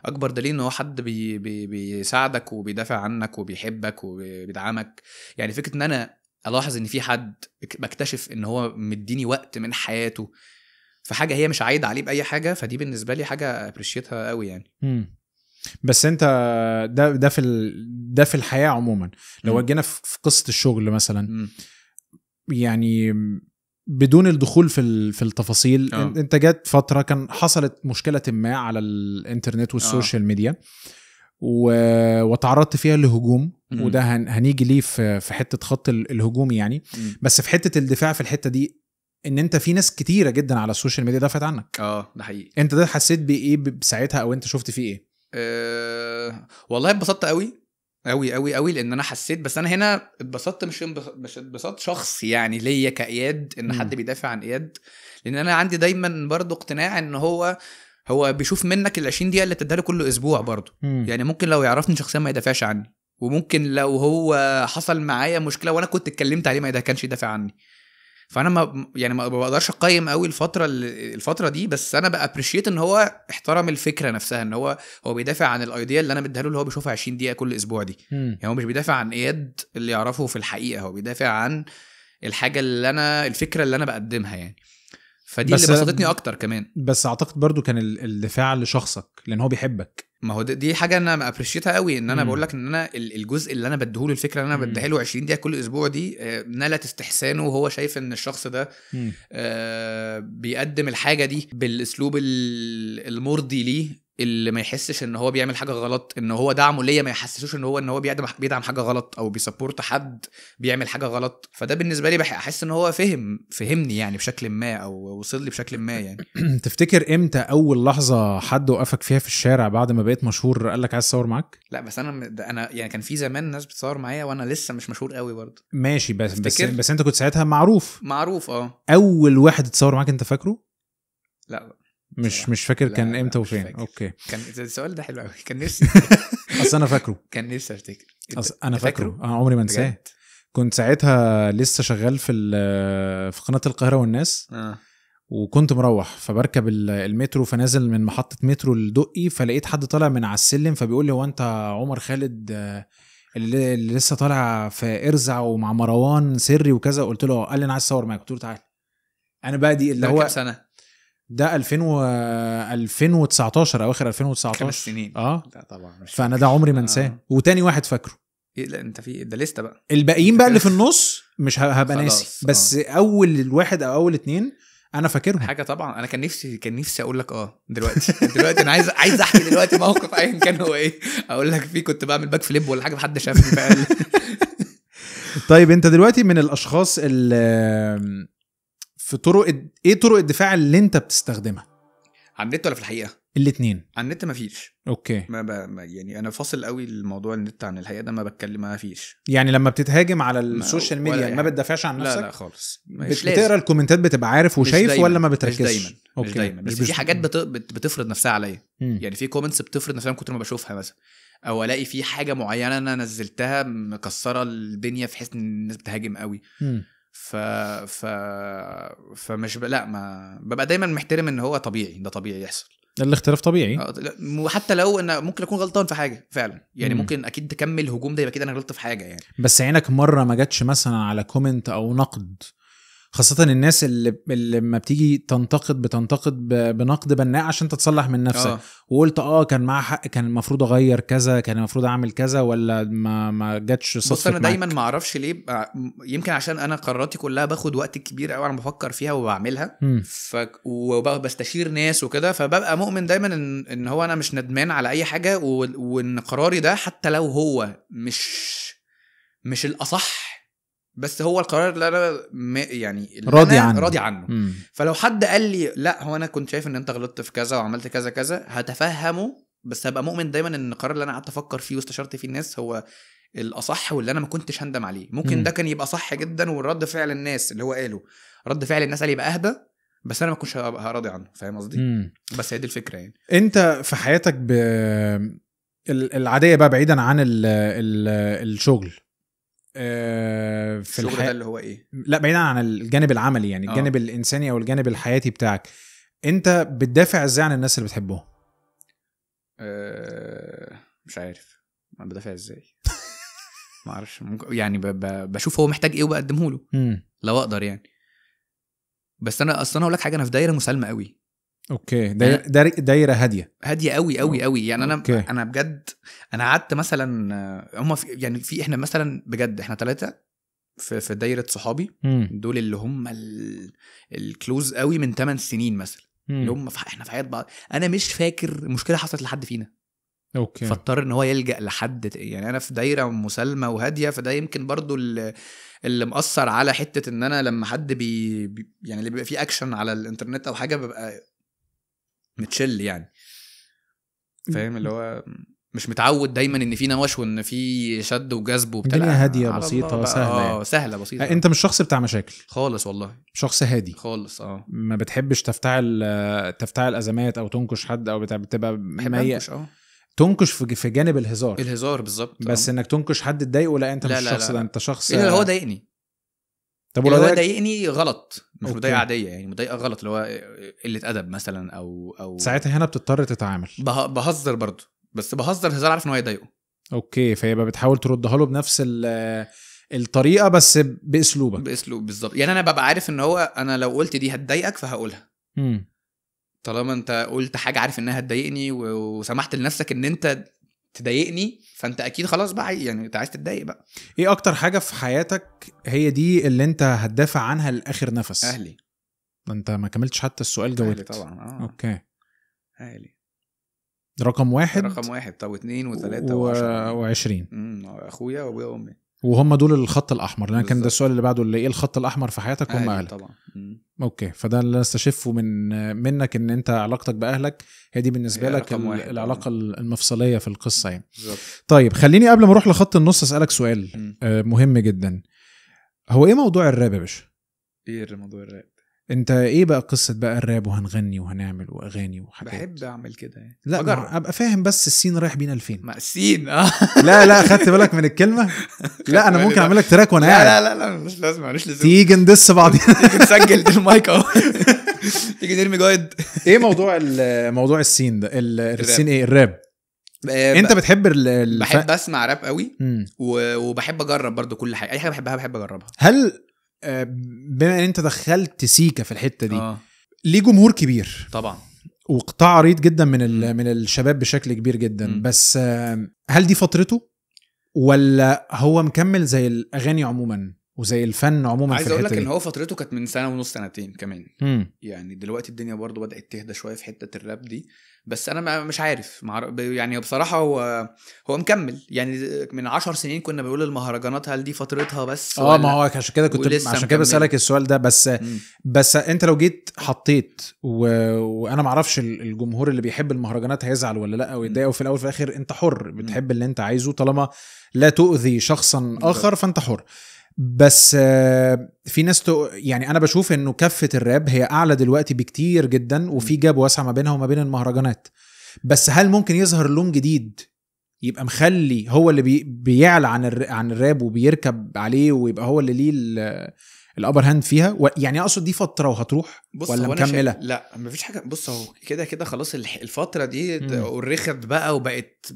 اكبر دليل ان هو حد بيساعدك وبيدافع عنك وبيحبك وبيدعمك. يعني فكره ان انا الاحظ ان في حد بكتشف ان هو مديني وقت من حياته في حاجه هي مش عايده عليه باي حاجه، فدي بالنسبه لي حاجه ابريشيتها قوي يعني. بس انت ده في الحياه عموما لو جينا في قصه الشغل مثلا يعني بدون الدخول في التفاصيل انت جات فتره كان حصلت مشكله ما على الانترنت والسوشيال ميديا وتعرضت فيها لهجوم وده هنيجي ليه في حته خط الهجوم يعني. بس في حته الدفاع في الحته دي ان انت في ناس كتيره جدا على السوشيال ميديا دافعت عنك. ده حقيقي. انت ده حسيت بايه بساعتها او انت شفت فيه ايه؟ والله اتبسطت قوي قوي قوي قوي لان انا حسيت، بس انا هنا اتبسطت مش اتبسطت شخصي يعني ليا كاياد ان حد بيدافع عن اياد، لان انا عندي دايما برضو اقتناع ان هو بيشوف منك ال20 دقيقه اللي بتديها كل اسبوع برضو. يعني ممكن لو يعرفني شخصيا ما يدافعش عني، وممكن لو هو حصل معايا مشكله وانا كنت اتكلمت عليه ما كانش يدافع عني. فانا ما بقدرش اقيم قوي الفتره دي، بس انا بابريشيت ان هو احترم الفكره نفسها، ان هو بيدافع عن الايديا اللي انا بديها له اللي هو بيشوفها 20 دقيقه كل اسبوع دي. يعني هو مش بيدافع عن اياد اللي يعرفه في الحقيقه، هو بيدافع عن الحاجه الفكره اللي انا بقدمها يعني. فدي اللي بسطتني اكتر كمان. بس اعتقد برضو كان الدفاع لشخصك لان هو بيحبك. ما هو دي حاجه انا ما ابريشيتها قوي، ان انا بقول لك ان انا الجزء اللي انا بديهوله الفكره اللي انا بديها له 20 دقيقه كل اسبوع دي نالت استحسانه، وهو شايف ان الشخص ده بيقدم الحاجه دي بالاسلوب المرضي ليه، اللي ما يحسش ان هو بيعمل حاجه غلط، ان هو دعمه ليا ما يحسسوش ان هو بيدعم حاجه غلط او بيسبورت حد بيعمل حاجه غلط. فده بالنسبه لي احس ان هو فهمني يعني بشكل ما او وصل لي بشكل ما يعني. تفتكر امتى اول لحظه حد وقفك فيها في الشارع بعد ما بقيت مشهور قال لك عايز اصور معاك؟ لا بس انا يعني كان في زمان ناس بتصور معايا وانا لسه مش مشهور قوي برضه. ماشي بس انت كنت ساعتها معروف. اول واحد اتصور معاك انت فاكره؟ لا مش فاكر كان امتى وفين. اوكي كان السؤال ده حلو قوي، كان نفسي اصل انا فاكره كان نفسي افتكر. انا فاكره انا عمري ما انساه. كنت ساعتها لسه شغال في قناه القاهره والناس وكنت مروح فبركب المترو فنازل من محطه مترو الدقي فلقيت حد طالع من على السلم فبيقول لي هو انت عمر خالد اللي لسه طالع في ارزع ومع مروان سري وكذا؟ قلت له قال لي انا عايز اصور معاك. قلت له تعال. انا بقى دي اللي هو كام سنه ده 2019 اواخر 2019 5 سنين. لا طبعا مش فانا ده عمري ما انساه. وتاني واحد فاكره إيه؟ لا انت في ده لسه بقى الباقيين بقى اللي في النص مش هبقى ناسي بس اول الواحد او اول 2 انا فاكرهم. حاجه طبعا انا كان نفسي اقول لك دلوقتي انا عايز احكي دلوقتي موقف ايا كان هو ايه اقول لك فيه. كنت بعمل باك فليب ولا حاجه محدش شافني فقال. طيب انت دلوقتي من الاشخاص اللي في طرق الدفاع اللي انت بتستخدمها على النت ولا في الحقيقه؟ الاثنين. على النت مفيش. اوكي. ما يعني انا فاصل قوي الموضوع النت عن الحقيقه ده، ما بتكلم ما فيش. يعني لما بتتهاجم على السوشيال ميديا ما بتدافعش عن نفسك؟ لا خالص. بتقرا الكومنتات بتبقى عارف وشايف ولا ما بتركزش؟ مش دايما بس في حاجات بتفرض نفسها عليا. يعني في كومنتس بتفرض نفسها من كتر ما بشوفها مثلا، او الاقي في حاجه معينه انا نزلتها مكسره الدنيا في حيث ان الناس بتهاجم قوي. فمش ما ببقى دايما محترم ان هو طبيعي، ده طبيعي يحصل. الاختلاف طبيعي. وحتى لو انا ممكن اكون غلطان في حاجه فعلا يعني ممكن اكيد تكمل هجوم ده يبقى كده انا غلطت في حاجه يعني. بس عينك مره ما جاتش مثلا على كومنت او نقد خاصة الناس اللي لما بتيجي بتنتقد بنقد بناء عشان تتصلح من نفسك. وقلت كان معاه حق، كان المفروض اغير كذا، كان المفروض اعمل كذا، ولا ما جاتش صدفة. بص انا دايما ما اعرفش ليه، يمكن عشان انا قراراتي كلها باخد وقت كبير قوي انا بفكر فيها وبعملها، وبستشير ناس وكده، فببقى مؤمن دايما ان هو انا مش ندمان على اي حاجة، وان قراري ده حتى لو هو مش الاصح، بس هو القرار اللي انا يعني راضي عنه. فلو حد قال لي لا هو انا كنت شايف ان انت غلطت في كذا وعملت كذا كذا، هتفهمه، بس هبقى مؤمن دايما ان القرار اللي انا قعدت افكر فيه واستشرت فيه الناس هو الاصح، واللي انا ما كنتش هندم عليه. ممكن ده كان يبقى صح جدا، والرد فعل الناس اللي هو قاله رد فعل الناس اللي يبقى اهدى، بس انا ما كنتش راضي عنه. فاهم قصدي؟ بس هي دي الفكره. يعني انت في حياتك العاديه بقى، بعيدا عن الشغل، في الشغل ده اللي هو ايه؟ لا بعيدا عن الجانب العملي، يعني الجانب الانساني او الجانب الحياتي بتاعك، انت بتدافع ازاي عن الناس اللي بتحبهم؟ مش عارف ما بدافع ازاي. ما اعرفش، يعني بشوف هو محتاج ايه وبقدمه له لو اقدر يعني. بس انا اصلا اقول لك حاجه، انا في دايره مسالمه قوي. اوكي، دايره هاديه قوي قوي قوي. يعني انا بجد انا قعدت مثلا هم يعني في احنا مثلا بجد احنا 3 في دايره صحابي دول اللي هم الكلوز قوي من 8 سنين مثلا، اللي هم احنا في حياه بعض. انا مش فاكر مشكله حصلت لحد فينا اوكي فاضطر ان هو يلجأ لحد. يعني انا في دايره مسالمه وهاديه، فده يمكن برضو اللي مأثر على حته ان انا لما حد يعني اللي بيبقى فيه اكشن على الانترنت او حاجه ببقى متشل يعني. فاهم؟ اللي هو مش متعود دايما ان في نوش وان في شد وجذب وبتاع. الدنيا هاديه بسيطه سهله يعني. سهله بسيطه. انت مش شخص بتاع مشاكل خالص والله، شخص هادي خالص. ما بتحبش تفتعل ازمات او تنكش حد او بتبقى تنكش في جانب الهزار بالظبط. بس انك تنكش حد تضايقه، لا انت مش الشخص ده. انت شخص اللي هو ضايقني. طب اللي هو ضايقني غلط، مش مضايقه عاديه يعني، مضايقه غلط اللي هو قله ادب مثلا او ساعتها هنا بتضطر تتعامل. بهزر برضو، بس بهزر هزار عارف ان هو يضايقه. اوكي، فيبقى بتحاول تردها له بنفس الطريقه بس باسلوب بالظبط. يعني انا ببقى عارف ان هو انا لو قلت دي هتضايقك فهقولها. طالما انت قلت حاجه عارف انها هتضايقني وسمحت لنفسك ان انت تضايقني، فانت اكيد خلاص بقى يعني انت عايز تتضايق بقى. ايه اكتر حاجه في حياتك هي دي اللي انت هتدافع عنها لاخر نفس؟ اهلي. انت ما كملتش حتى السؤال، جاوبت. اهلي طبعا. اوكي، اهلي رقم 1. طب 2 و3 و20. اخويا وابويا وامي، وهم دول الخط الاحمر. لان كان ده السؤال اللي بعده، اللي ايه الخط الاحمر في حياتك؟ هم اهلك طبعا. اوكي، فده اللي استشفه منك ان انت علاقتك باهلك هي دي بالنسبه لك العلاقه المفصليه في القصه يعني. بالظبط. طيب خليني قبل ما اروح لخط النص اسالك سؤال مهم جدا. هو ايه موضوع الراب يا باشا؟ ايه موضوع الراب؟ انت ايه بقى قصه بقى الراب وهنغني وهنعمل واغاني وحاجات؟ بحب اعمل كده يعني. لا ابقى فاهم بس السين رايح بينا لفين؟ ما السين لا خدت بالك من الكلمه؟ لا انا ممكن اعمل لك تراك وانا قاعد. لا مش لازم تيجي ندس بعض. تيجي نسجل المايك اهو. تيجي نرمي جايد. ايه موضوع السين ده؟ السين ايه؟ الراب. انت بتحب بحب اسمع راب قوي وبحب اجرب برضو كل حاجه، اي حاجه بحبها بحب اجربها. هل بما ان انت دخلت سيكا في الحته دي ليه جمهور كبير طبعا وقطاع عريض جدا من الشباب بشكل كبير جدا، بس هل دي فترته ولا هو مكمل زي الاغاني عموما وزي الفن عموما؟ عايز اقول لك ان هو فترته كانت من 1.5 سنة 2 كمان. يعني دلوقتي الدنيا برضو بدأت تهدى شويه في حته الراب دي، بس انا مش عارف يعني بصراحه هو مكمل. يعني من 10 سنين كنا بنقول المهرجانات هل دي فترتها بس ما هو عشان كده عشان كده بسألك السؤال ده. بس انت لو جيت حطيت وانا ما اعرفش الجمهور اللي بيحب المهرجانات هيزعل ولا لا او يتضايق، وفي الاول في الاخر انت حر بتحب اللي انت عايزه طالما لا تؤذي شخصا اخر فانت حر. بس في ناس يعني انا بشوف انه كفة الراب هي اعلى دلوقتي بكتير جدا، وفي جاب واسع ما بينها وما بين المهرجانات. بس هل ممكن يظهر لون جديد يبقى مخلي هو اللي بيعلى عن الراب وبيركب عليه ويبقى هو اللي ليه الابر هاند فيها يعني اقصد دي فتره وهتروح ولا مكمله؟ لا مفيش حاجه. بص هو كده خلاص الفتره دي ورخت بقى وبقت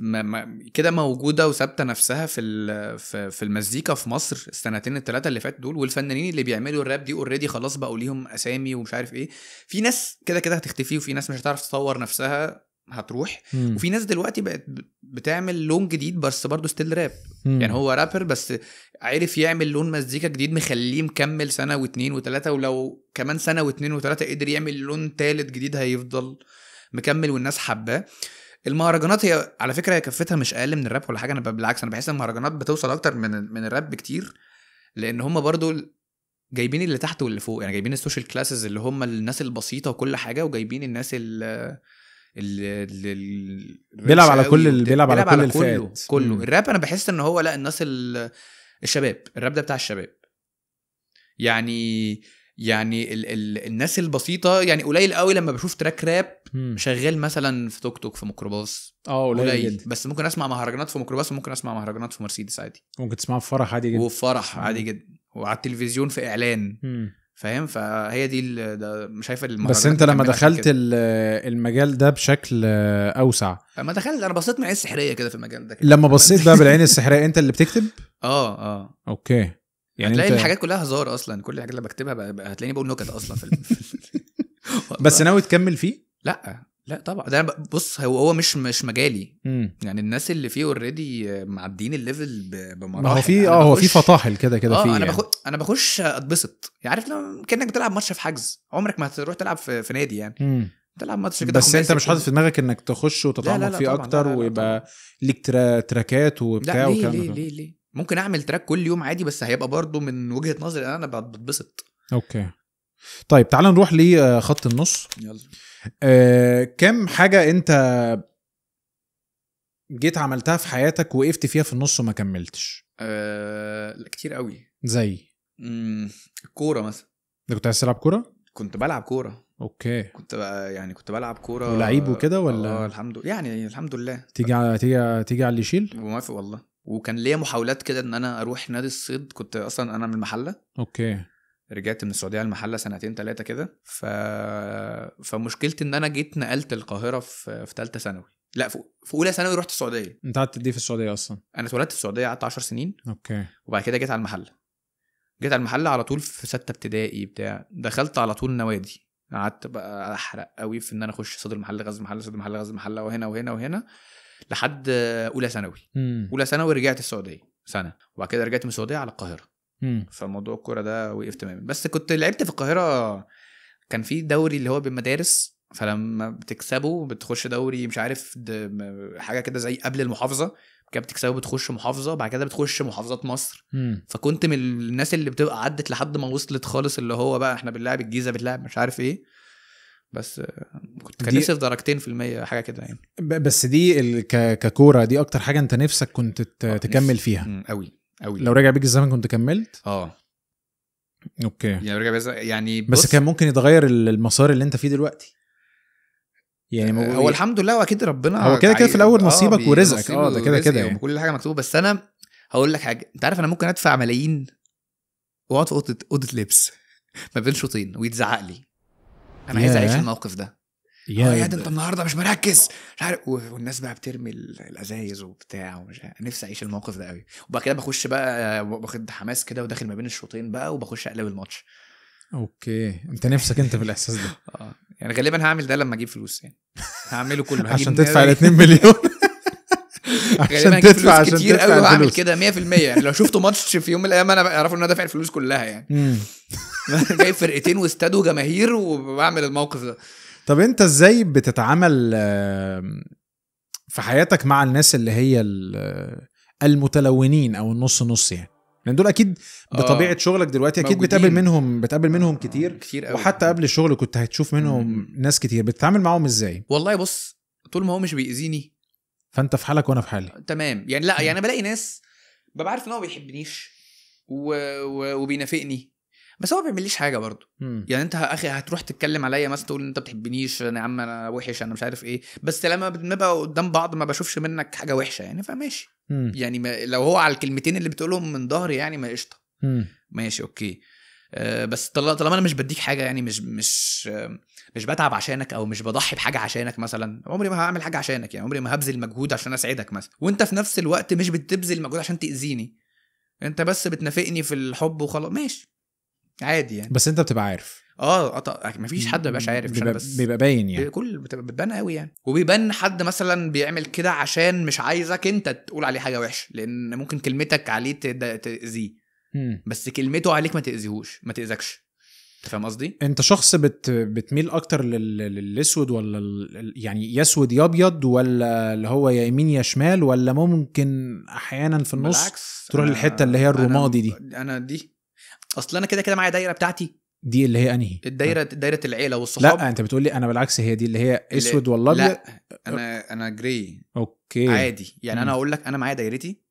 كده موجوده وثابته نفسها في المزيكا في مصر السنتين الثلاثه اللي فاتوا دول. والفنانين اللي بيعملوا الراب دي اوريدي خلاص بقوا ليهم اسامي ومش عارف ايه. في ناس كده هتختفي وفي ناس مش هتعرف تطور نفسها هتروح. وفي ناس دلوقتي بقت بتعمل لون جديد بس برضو ستيل راب. يعني هو رابر بس عارف يعمل لون مزيكا جديد مخليه مكمل سنة واثنين وثلاثة، ولو كمان سنة واثنين وثلاثة قدر يعمل لون ثالث جديد هيفضل مكمل والناس حباه. المهرجانات هي على فكرة هي كفتها مش أقل من الراب ولا حاجة. أنا بالعكس أنا بحس إن المهرجانات بتوصل أكتر من الراب بكتير، لأن هم برضو جايبين اللي تحت واللي فوق. يعني جايبين السوشيال كلاسز اللي هم الناس البسيطة وكل حاجة، وجايبين الناس اللي بيلعب على كل بيلعب على كل الفئات كله. الراب انا بحس ان هو لا الناس الشباب، الراب ده بتاع الشباب. يعني الناس البسيطه. يعني قليل قوي لما بشوف تراك راب شغال مثلا في توك توك في ميكروباص. قليل. بس ممكن اسمع مهرجانات في ميكروباص وممكن اسمع مهرجانات في مرسيدس عادي. ممكن تسمعها في فرح عادي جدا. وفي فرح عادي جدا وعلى التلفزيون في اعلان. فاهم؟ فهي دي ده مش شايفه المهرجانات. بس انت لما دخلت المجال ده بشكل اوسع، لما دخلت انا بصيت من العين السحريه كده في المجال ده. لما بصيت بقى بالعين السحريه انت اللي بتكتب؟ اوكي. يعني هتلاقي الحاجات كلها هزار اصلا. كل الحاجات اللي بكتبها هتلاقيني بقول نكت اصلا بس ناوي تكمل فيه؟ لا طبعا. ده بص هو مش مجالي. يعني الناس اللي فيه اوريدي معدين الليفل بمراحل. ما هو في هو في فطاحل كده فيه. انا بخش اتبسط. يعني عارف لو كانك بتلعب ماتش في حجز، عمرك ما هتروح تلعب في نادي يعني. تلعب ماتش كده بس انت مش حاطط في دماغك انك تخش وتتعمق فيه اكتر ويبقى ليك تراكات وبتاع وكلام ده؟ ليه ممكن اعمل تراك كل يوم عادي، بس هيبقى برضو من وجهة نظري انا بتبسط. اوكي طيب تعال نروح لخط النص. يلا. كم حاجة انت جيت عملتها في حياتك وقفت فيها في النص وما كملتش؟ كتير قوي. زي الكورة مثلا. انت كنت عايز تلعب كورة؟ كنت بلعب كورة. اوكي. كنت بلعب كورة. ولعيب وكده ولا؟ الحمد لله. يعني الحمد لله. تيجي على اللي يشيل. موافق والله. وكان ليا محاولات كده ان انا اروح نادي الصيد. كنت اصلا انا من المحلة. اوكي. رجعت من السعودية المحلة 2-3 كده. فمشكلتي ان انا جيت نقلت القاهرة في ثالثة ثانوي. لا في اولى ثانوي رحت السعودية. انت قعدت قد ايه في السعودية اصلا؟ انا اتولدت في السعودية قعدت 10 سنين. اوكي. وبعد كده جيت على المحلة على طول في 6 ابتدائي بتاع. دخلت على طول نوادي. قعدت بقى احرق قوي في ان انا اخش صيد المحل غزل المحل صيد المحل غزل المحل وهنا لحد اولى ثانوي. اولى ثانوي رجعت السعودية سنة وبعد كده رجعت من السعودية على القاهرة. فموضوع الكوره ده وقف تماما. بس كنت لعبت في القاهره. كان في دوري اللي هو بالمدارس، فلما بتكسبه بتخش دوري مش عارف حاجه كده زي قبل المحافظه كده. بتكسبه بتخش محافظه، بعد كده بتخش محافظات مصر. فكنت من الناس اللي بتبقى عدت لحد ما وصلت خالص اللي هو بقى احنا بنلعب الجيزه بنلعب مش عارف ايه. بس كنت كان نفسي في 2% حاجه كده يعني. بس دي ككوره دي اكتر حاجه انت نفسك كنت تكمل فيها قوي. لو رجع بيك الزمن كنت كملت؟ اوكي. يعني رجع يعني بس كان ممكن يتغير المسار اللي انت فيه دلوقتي يعني. هو الحمد لله واكيد ربنا هو كده في الاول نصيبك ورزقك. ده كده يعني كل حاجه مكتوبه. بس انا هقول لك حاجه. انت عارف انا ممكن ادفع ملايين واقعد في اوضه لبس ما بين شوطين ويتزعق لي. انا عايز اعيش الموقف ده. يا ده انت النهارده مش مركز مش عارف. والناس بقى بترمي الازايز وبتاع ومش عارف. نفسي اعيش الموقف ده قوي. وبعد كده بخش بقى باخد حماس كده وداخل ما بين الشوطين بقى وبخش اقلب الماتش. اوكي. انت نفسك انت في الاحساس ده؟ يعني غالبا هعمل ده لما اجيب فلوس. يعني هعمله كله عشان تدفع 2 مليون عشان تدفع كتير قوي وهعمل كده 100%. يعني لو شفتوا ماتش في يوم من الايام انا اعرف ان انا دافع الفلوس كلها يعني. جايب فرقتين واستاد وجماهير وبعمل الموقف ده. طب انت ازاي بتتعامل في حياتك مع الناس اللي هي المتلونين او النص يعني؟ لان دول اكيد بطبيعه شغلك دلوقتي اكيد بتقابل منهم كتير قوي. وحتى قبل الشغل كنت هتشوف منهم ناس كتير. بتتعامل معهم ازاي؟ والله بص طول ما هو مش بيأذيني فانت في حالك وانا في حالي تمام. يعني لا يعني بلاقي ناس ببقى عارف ان هو بيحبنيش وبينافقني بس هو ما بيعمليش حاجه برضو. يعني انت اخي هتروح تتكلم عليا مثلا تقول انت بتحبنيش يا عم انا وحش انا مش عارف ايه. بس لما بنبقى قدام بعض ما بشوفش منك حاجه وحشه يعني فماشي. يعني لو هو على الكلمتين اللي بتقولهم من ظهري يعني ما قشطه ماشي اوكي. بس طالما انا مش بديك حاجه، يعني مش بتعب عشانك او مش بضحي بحاجه عشانك مثلا، عمري ما هعمل حاجه عشانك، يعني عمري ما هبذل مجهود عشان اسعدك مثلا، وانت في نفس الوقت مش بتبذل مجهود عشان تاذيني، انت بس بتنافقني في الحب وخلاص، ماشي عادي يعني. بس انت بتبقى عارف مفيش حد مبقاش عارف، بيبقى باين يعني، بتبان قوي يعني. وبيبان حد مثلا بيعمل كده عشان مش عايزك انت تقول عليه حاجه وحشه، لان ممكن كلمتك عليه تاذيه، بس كلمته عليك ما تاذيهوش، ما تاذكش. فاهم قصدي؟ انت شخص بتميل اكتر للاسود، ولا يعني يسود يا ابيض، ولا اللي هو يا يمين يا شمال، ولا ممكن احيانا في النص بالعكس تروح للحته اللي هي الرمادي دي؟ انا دي اصلا انا كده معايا دايره بتاعتي دي اللي هي انهي دايره العيله والصحاب. لا انت بتقول لي انا بالعكس، هي دي اللي هي اسود ولا ابيض؟ لا انا جراي. اوكي عادي يعني. انا اقول لك انا معايا دايرتي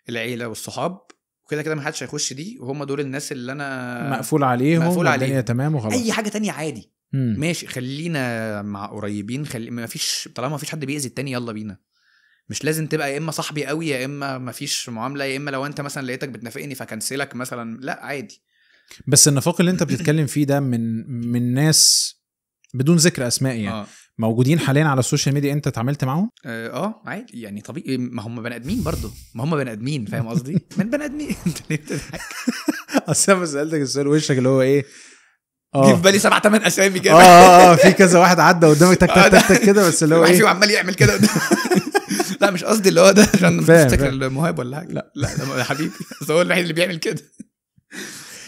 العيله والصحاب، وكده ما حدش هيخش دي، وهم دول الناس اللي انا مقفول عليهم والدنيا تمام وخلاص. اي حاجه تانية عادي ماشي، خلينا مع قريبين، ما فيش، طالما ما فيش حد بيأذي التاني يلا بينا. مش لازم تبقى يا اما صاحبي قوي يا اما ما فيش معامله، يا اما لو انت مثلا لقيتك بتنافقني فكنسلك مثلا، لا عادي. بس النفاق اللي انت بتتكلم فيه ده من ناس بدون ذكر اسماء يعني موجودين حاليا على السوشيال ميديا، انت اتعاملت معاهم؟ عادي يعني طبيعي، ما هم بني ادمين برضه، ما هم بني ادمين، فاهم قصدي؟ من بني ادمين. انت ليه بتضحك؟ اصل انا سالتك السؤال وشك اللي هو ايه، جه في بالي 7-8 اسامي كده. في كذا واحد عدى قدامك تك تك تك كده، بس اللي هو ايه عمال يعمل كده. لا مش قصدي اللي هو ده عشان تفتكر المهاب ولا حاجه، لا يا حبيبي، بس هو الوحيد اللي بيعمل كده،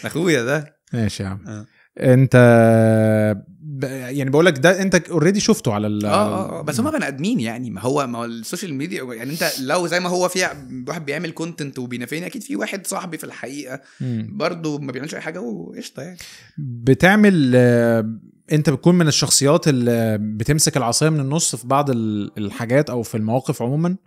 اخويا ده. ماشي يا عم. انت يعني بقول لك ده انت اوريدي شفته على بس هما بني ادمين يعني. ما هو السوشيال ميديا يعني، انت لو زي ما هو في واحد بيعمل كونتنت وبينافقني، اكيد في واحد صاحبي في الحقيقه برضو ما بيعملش اي حاجه وقشطه يعني. بتعمل انت بتكون من الشخصيات اللي بتمسك العصايه من النص في بعض الحاجات او في المواقف عموما،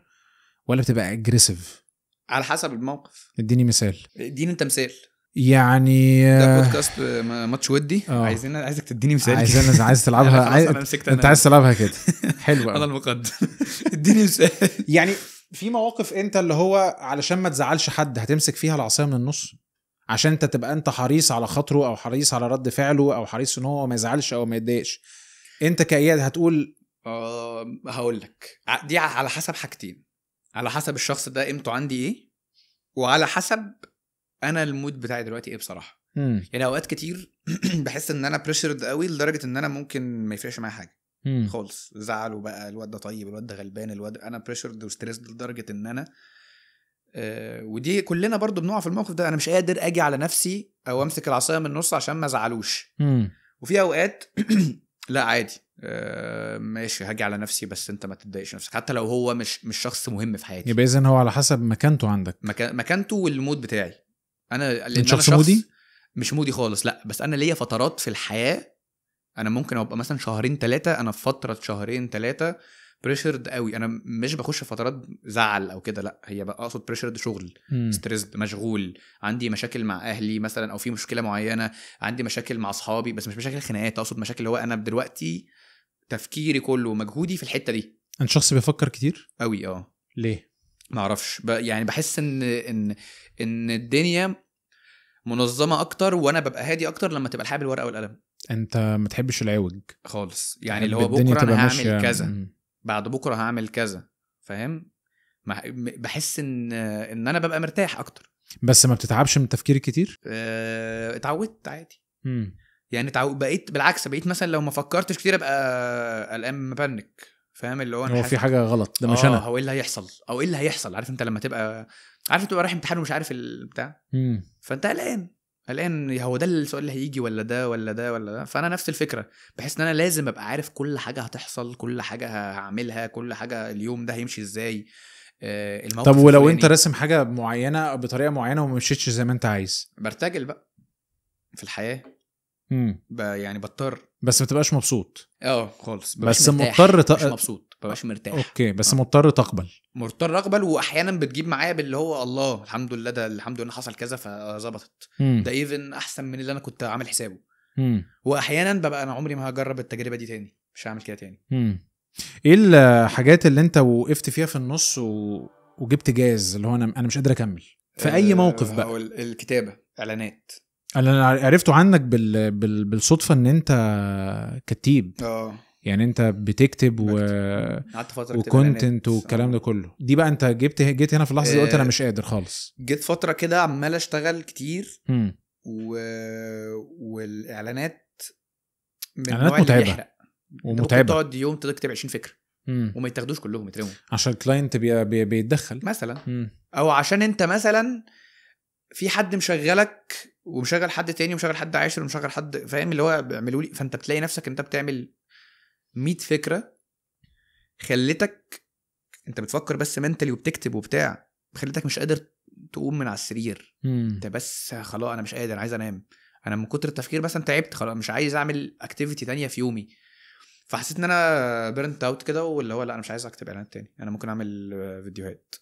ولا بتبقى اجريسيف؟ على حسب الموقف. اديني مثال. اديني انت مثال يعني. ده بودكاست عايز ودي، عايزك تديني مثال. عايز تلعبها. انت عايز تلعبها كده. حلو. انا المقدم. اديني مثال. يعني في مواقف انت اللي هو علشان ما تزعلش حد هتمسك فيها العصايه من النص، عشان انت تبقى انت حريص على خاطره او حريص على رد فعله او حريص ان هو ما يزعلش او ما يتضايقش. انت كاياد هتقول هقول لك دي على حسب حاجتين، على حسب الشخص ده قيمته عندي ايه، وعلى حسب انا المود بتاعي دلوقتي ايه بصراحه. يعني اوقات كتير بحس ان انا بريشرد قوي لدرجه ان انا ممكن ما يفرقش معايا حاجه خالص، زعل وبقى الواد ده طيب، الواد ده غلبان، الواد انا بريشرد وستريسد لدرجه ان انا ودي كلنا برضو بنقع في الموقف ده، انا مش قادر اجي على نفسي او امسك العصايه من النص عشان ما ازعلوش. وفي اوقات لا عادي ماشي هاجي على نفسي، بس انت ما تتضايقش نفسك حتى لو هو مش شخص مهم في حياتي. يبقى اذن هو على حسب مكانته عندك. مكانته والمود بتاعي. انا شخص مودي؟ مش مودي خالص لا، بس انا ليا فترات في الحياه انا ممكن ابقى مثلا 2-3 انا في فتره 2-3 بريشرد قوي. انا مش بخش في فترات زعل او كده، لا هي بقى اقصد بريشرد شغل، ستريسد، مشغول، عندي مشاكل مع اهلي مثلا، او في مشكله معينه، عندي مشاكل مع اصحابي، بس مش مشاكل خناقات، اقصد مشاكل اللي هو انا دلوقتي تفكيري كله ومجهودي في الحته دي. انت شخص بيفكر كتير قوي؟ ليه؟ ما اعرفش يعني بحس ان الدنيا منظمه اكتر، وانا ببقى هادي اكتر لما تبقى الحياه بالورقه والقلم. انت ما تحبش العوج خالص يعني اللي هو بكره انا هعمل كذا، بعد بكره هعمل كذا، فاهم؟ بحس ان انا ببقى مرتاح اكتر. بس ما بتتعبش من التفكير كتير؟ اتعودت عادي. يعني بقيت بالعكس، بقيت مثلا لو ما فكرتش كتير ابقى قلقان مبنك، فاهم؟ اللي هو في حاجه غلط، ده مش انا، هو ايه اللي هيحصل او ايه اللي هيحصل. عارف انت لما تبقى رايح امتحان ومش عارف البتاع، فانت قلقان هو ده السؤال اللي هيجي ولا ده ولا ده ولا ده. فانا نفس الفكره، بحس ان انا لازم ابقى عارف كل حاجه هتحصل، كل حاجه هعملها، كل حاجه اليوم ده هيمشي ازاي. طب ولو انت راسم حاجه معينه بطريقه معينه وما مشيتش زي ما انت عايز؟ برتجل بقى في الحياه. يعني بضطر، بس ما تبقاش مبسوط. خالص، بس مضطر مش مبسوط، مبقاش مرتاح. اوكي بس مضطر اقبل. واحيانا بتجيب معايا باللي هو الله الحمد لله، ده الحمد لله حصل كذا فظبطت، ده ايفن احسن من اللي انا كنت عامل حسابه. واحيانا ببقى انا عمري ما هجرب التجربه دي تاني، مش هعمل كده تاني. ايه الحاجات اللي انت وقفت فيها في النص وجبت جاز اللي هو انا مش قادر اكمل في اي موقف بقى؟ الكتابه، اعلانات. انا عرفته عنك بالصدفه ان انت كتيب. يعني انت بتكتب قعدت فتره وكونتنت والكلام ده كله. دي بقى انت جيت هنا في اللحظه دي قلت انا مش قادر خالص. جيت فتره كده عمال اشتغل كتير والاعلانات متعبه ومتعبه. تقعد يوم تكتب 20 فكره وما يتاخدوش كلهم يترموا عشان الكلاينت بيتدخل مثلا او عشان انت مثلا في حد مشغلك ومشغل حد تاني ومشغل حد عاشر ومشغل حد فاهم اللي هو بيعملوا لي. فانت بتلاقي نفسك انت بتعمل 100 فكره خلتك انت بتفكر بس منتلي وبتكتب وبتاع خلتك مش قادر تقوم من على السرير. انت بس خلاص انا مش قادر عايز انام. انا من كتر التفكير مثلا تعبت خلاص مش عايز اعمل اكتيفيتي تانية في يومي. فحسيت ان انا بيرنت اوت كده واللي هو لا انا مش عايز اكتب اعلانات تاني. انا ممكن اعمل فيديوهات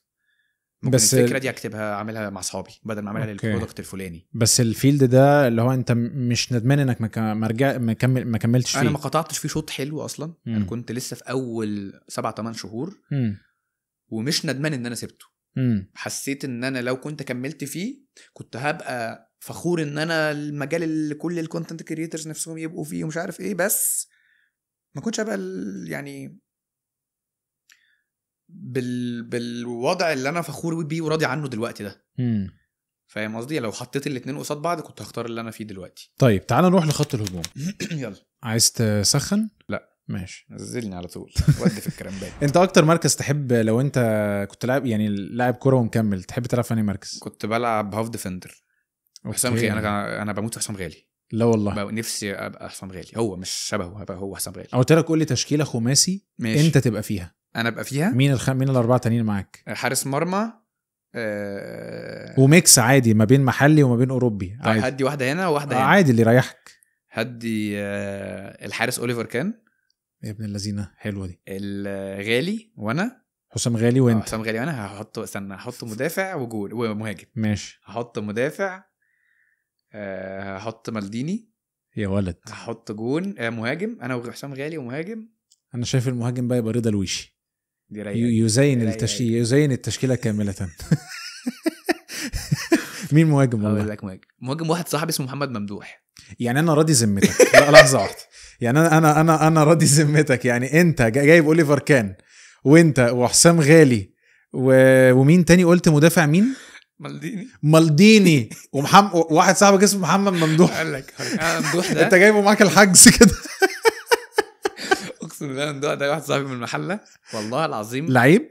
ممكن بس الفكره دي اكتبها اعملها مع اصحابي بدل ما اعملها للبرودكت الفلاني. بس الفيلد ده اللي هو انت مش ندمان انك ما كملتش فيه. انا ما قطعتش فيه شوط حلو اصلا. انا كنت لسه في اول 7-8 شهور ومش ندمان ان انا سبته. حسيت ان انا لو كنت كملت فيه كنت هبقى فخور ان انا المجال اللي كل الكونتنت كرييترز نفسهم يبقوا فيه ومش عارف ايه. بس ما كنتش هبقى يعني بالوضع اللي انا فخور بيه وراضي عنه دلوقتي ده. فاهم قصدي؟ لو حطيت الاتنين قصاد بعض كنت هختار اللي انا فيه دلوقتي. طيب تعال نروح لخط الهجوم. يلا. عايز تسخن؟ لا ماشي نزلني على طول ودي في الكلام ده. انت اكتر مركز تحب لو انت كنت لاعب يعني لاعب كرة ومكمل تحب تلعب في اي مركز؟ كنت بلعب هاف ديفندر. حسام غالي. انا بموت في حسام غالي. لا والله نفسي ابقى حسام غالي. هو مش شبهه هو حسام غالي. قلت لك قول لي تشكيله خماسي ماشي. انت تبقى فيها. انا ابقى فيها. مين الاربعه تانيين معاك؟ حارس مرمى وميكس عادي ما بين محلي وما بين اوروبي عادي. هدي واحده هنا وواحده هنا عادي اللي يريحك. هدي الحارس اوليفر كان يا ابن الذين حلوه دي. الغالي وانا حسام غالي وانت. حسام غالي وانا هحط مدافع وجول ومهاجم. ماشي. هحط مدافع هحط مالديني يا ولد. هحط جون مهاجم انا وحسام غالي ومهاجم. انا شايف المهاجم بقى يبقى رضا الويشي يزين التشكيله كامله. مين مهاجم؟ والله مهاجم واحد صاحبي اسمه محمد ممدوح. يعني انا راضي ذمتك. لا لحظه واحده. يعني انا راضي ذمتك. يعني انت جايب اوليفر كان وانت وحسام غالي ومين تاني قلت مدافع مين؟ مالديني واحد صاحبك اسمه محمد ممدوح. قال لك ممدوح ده انت جايبه معاك الحجز كده. اقسم بالله ممدوح ده واحد صاحبي من المحله والله العظيم لعيب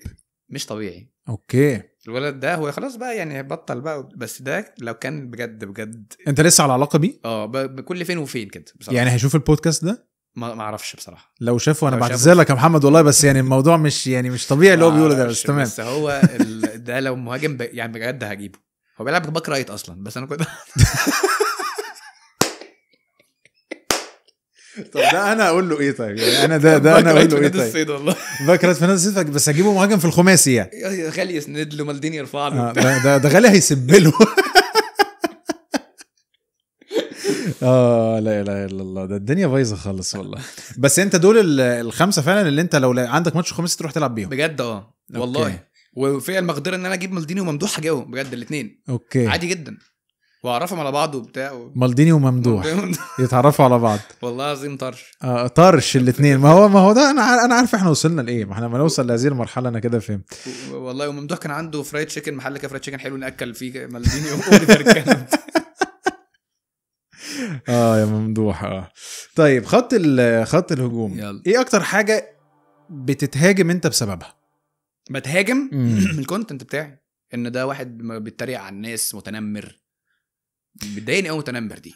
مش طبيعي. اوكي. الولد ده هو خلاص بقى يعني بطل بقى. بس ده لو كان بجد انت لسه على علاقه بيه؟ بكل فين وفين كده بصراحه. يعني هيشوف البودكاست ده؟ ما اعرفش بصراحه. لو شافه انا بعتذرلك يا محمد والله. بس يعني الموضوع مش طبيعي اللي هو بيقوله ده. بس تمام. بس هو ده لو مهاجم يعني بجد هجيبه. هو بيلعب باك رايت اصلا بس انا كنت طب ده انا اقول له ايه؟ طيب يعني انا ده انا اقول له ايه؟ طيب والله باك رايت في نادي الصيد بس اجيبه مهاجم في الخماسي يعني. غالي يسند له مالديني يرفع له. ده غالي هيسب له. لا اله الا الله. ده الدنيا بايظه خالص والله. بس انت دول الخمسه فعلا اللي انت لو عندك ماتش خماسي تروح تلعب بيهم بجد. والله وفي المقدره ان انا اجيب مالديني وممدوح هجاوب بجد الاثنين. اوكي عادي جدا واعرفهم على بعض وبتاع مالديني وممدوح يتعرفوا على بعض. والله عظيم طرش. طرش الاثنين. ما هو ده انا عارف احنا وصلنا لايه. ما احنا ما نوصل لهذه المرحله انا كده فهمت. والله وممدوح كان عنده فرايد تشيكن محل كده فرايد تشيكن حلو ناكل فيه مالديني واوليفر كان. يا ممدوح. طيب خط الهجوم يلا. ايه اكتر حاجه بتتهاجم انت بسببها؟ بتهاجم من الكونتنت بتاعي ان ده واحد بيتريق على الناس متنمر. بتضايقني قوي متنمر دي.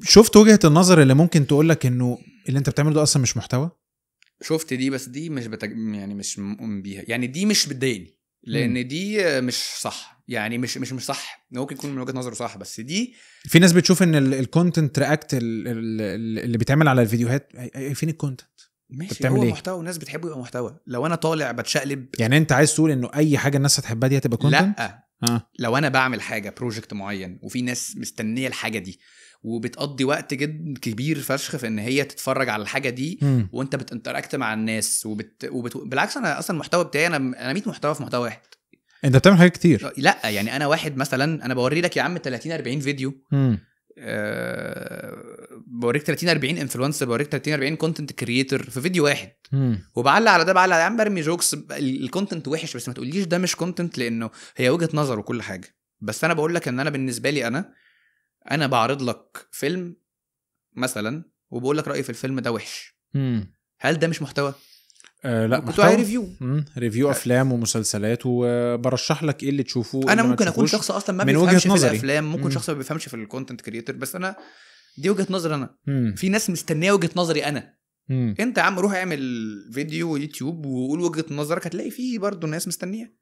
شفت وجهة النظر اللي ممكن تقولك انه اللي انت بتعمله ده اصلا مش محتوى؟ شفت دي بس دي مش يعني مش مؤمن بيها. يعني دي مش بتضايقني لان دي مش صح. يعني مش صح. ممكن يكون من وجهة نظره صح بس دي في ناس بتشوف ان الكونتنت رياكت اللي بيتعمل على الفيديوهات فين الكونتنت؟ ماشي هو محتوى والناس بتحبه يبقى محتوى. لو انا طالع بتشقلب يعني انت عايز تقول انه اي حاجه الناس هتحبها دي هتبقى كونتنت؟ لا لو انا بعمل حاجه بروجكت معين وفي ناس مستنيه الحاجه دي وبتقضي وقت جد كبير فشخ في ان هي تتفرج على الحاجه دي وانت بتنتراكت مع الناس بالعكس انا اصلا المحتوى بتاعي انا 100 محتوى في محتوى واحد. انت بتعمل حاجات كتير. لا يعني انا واحد مثلا انا بوري لك يا عم 30 40 فيديو، بوريك 30 40 انفلونسر، بوريك 30 40 كونتنت كرييتور في فيديو واحد، وبعلق على ده، بعلق على ده، برمي جوكس. الكونتنت وحش بس ما تقوليش ده مش كونتنت، لانه هي وجهة نظر وكل حاجه. بس انا بقول لك ان انا بالنسبه لي انا بعرض لك فيلم مثلا وبقول لك رايي في الفيلم ده وحش. هل ده مش محتوى؟ لا، كنت عايز ريفيو افلام ومسلسلات وبرشح لك ايه اللي تشوفه. انا ممكن اكون شخص اصلا ما بيفهمش في الافلام، ممكن شخص ما بيفهمش في الكونتنت كريتور، بس انا دي وجهة نظر انا. في ناس مستنيه وجهة نظري انا. انت يا عم روح اعمل فيديو يوتيوب وقول وجهة نظرك، هتلاقي فيه برضو ناس مستنيه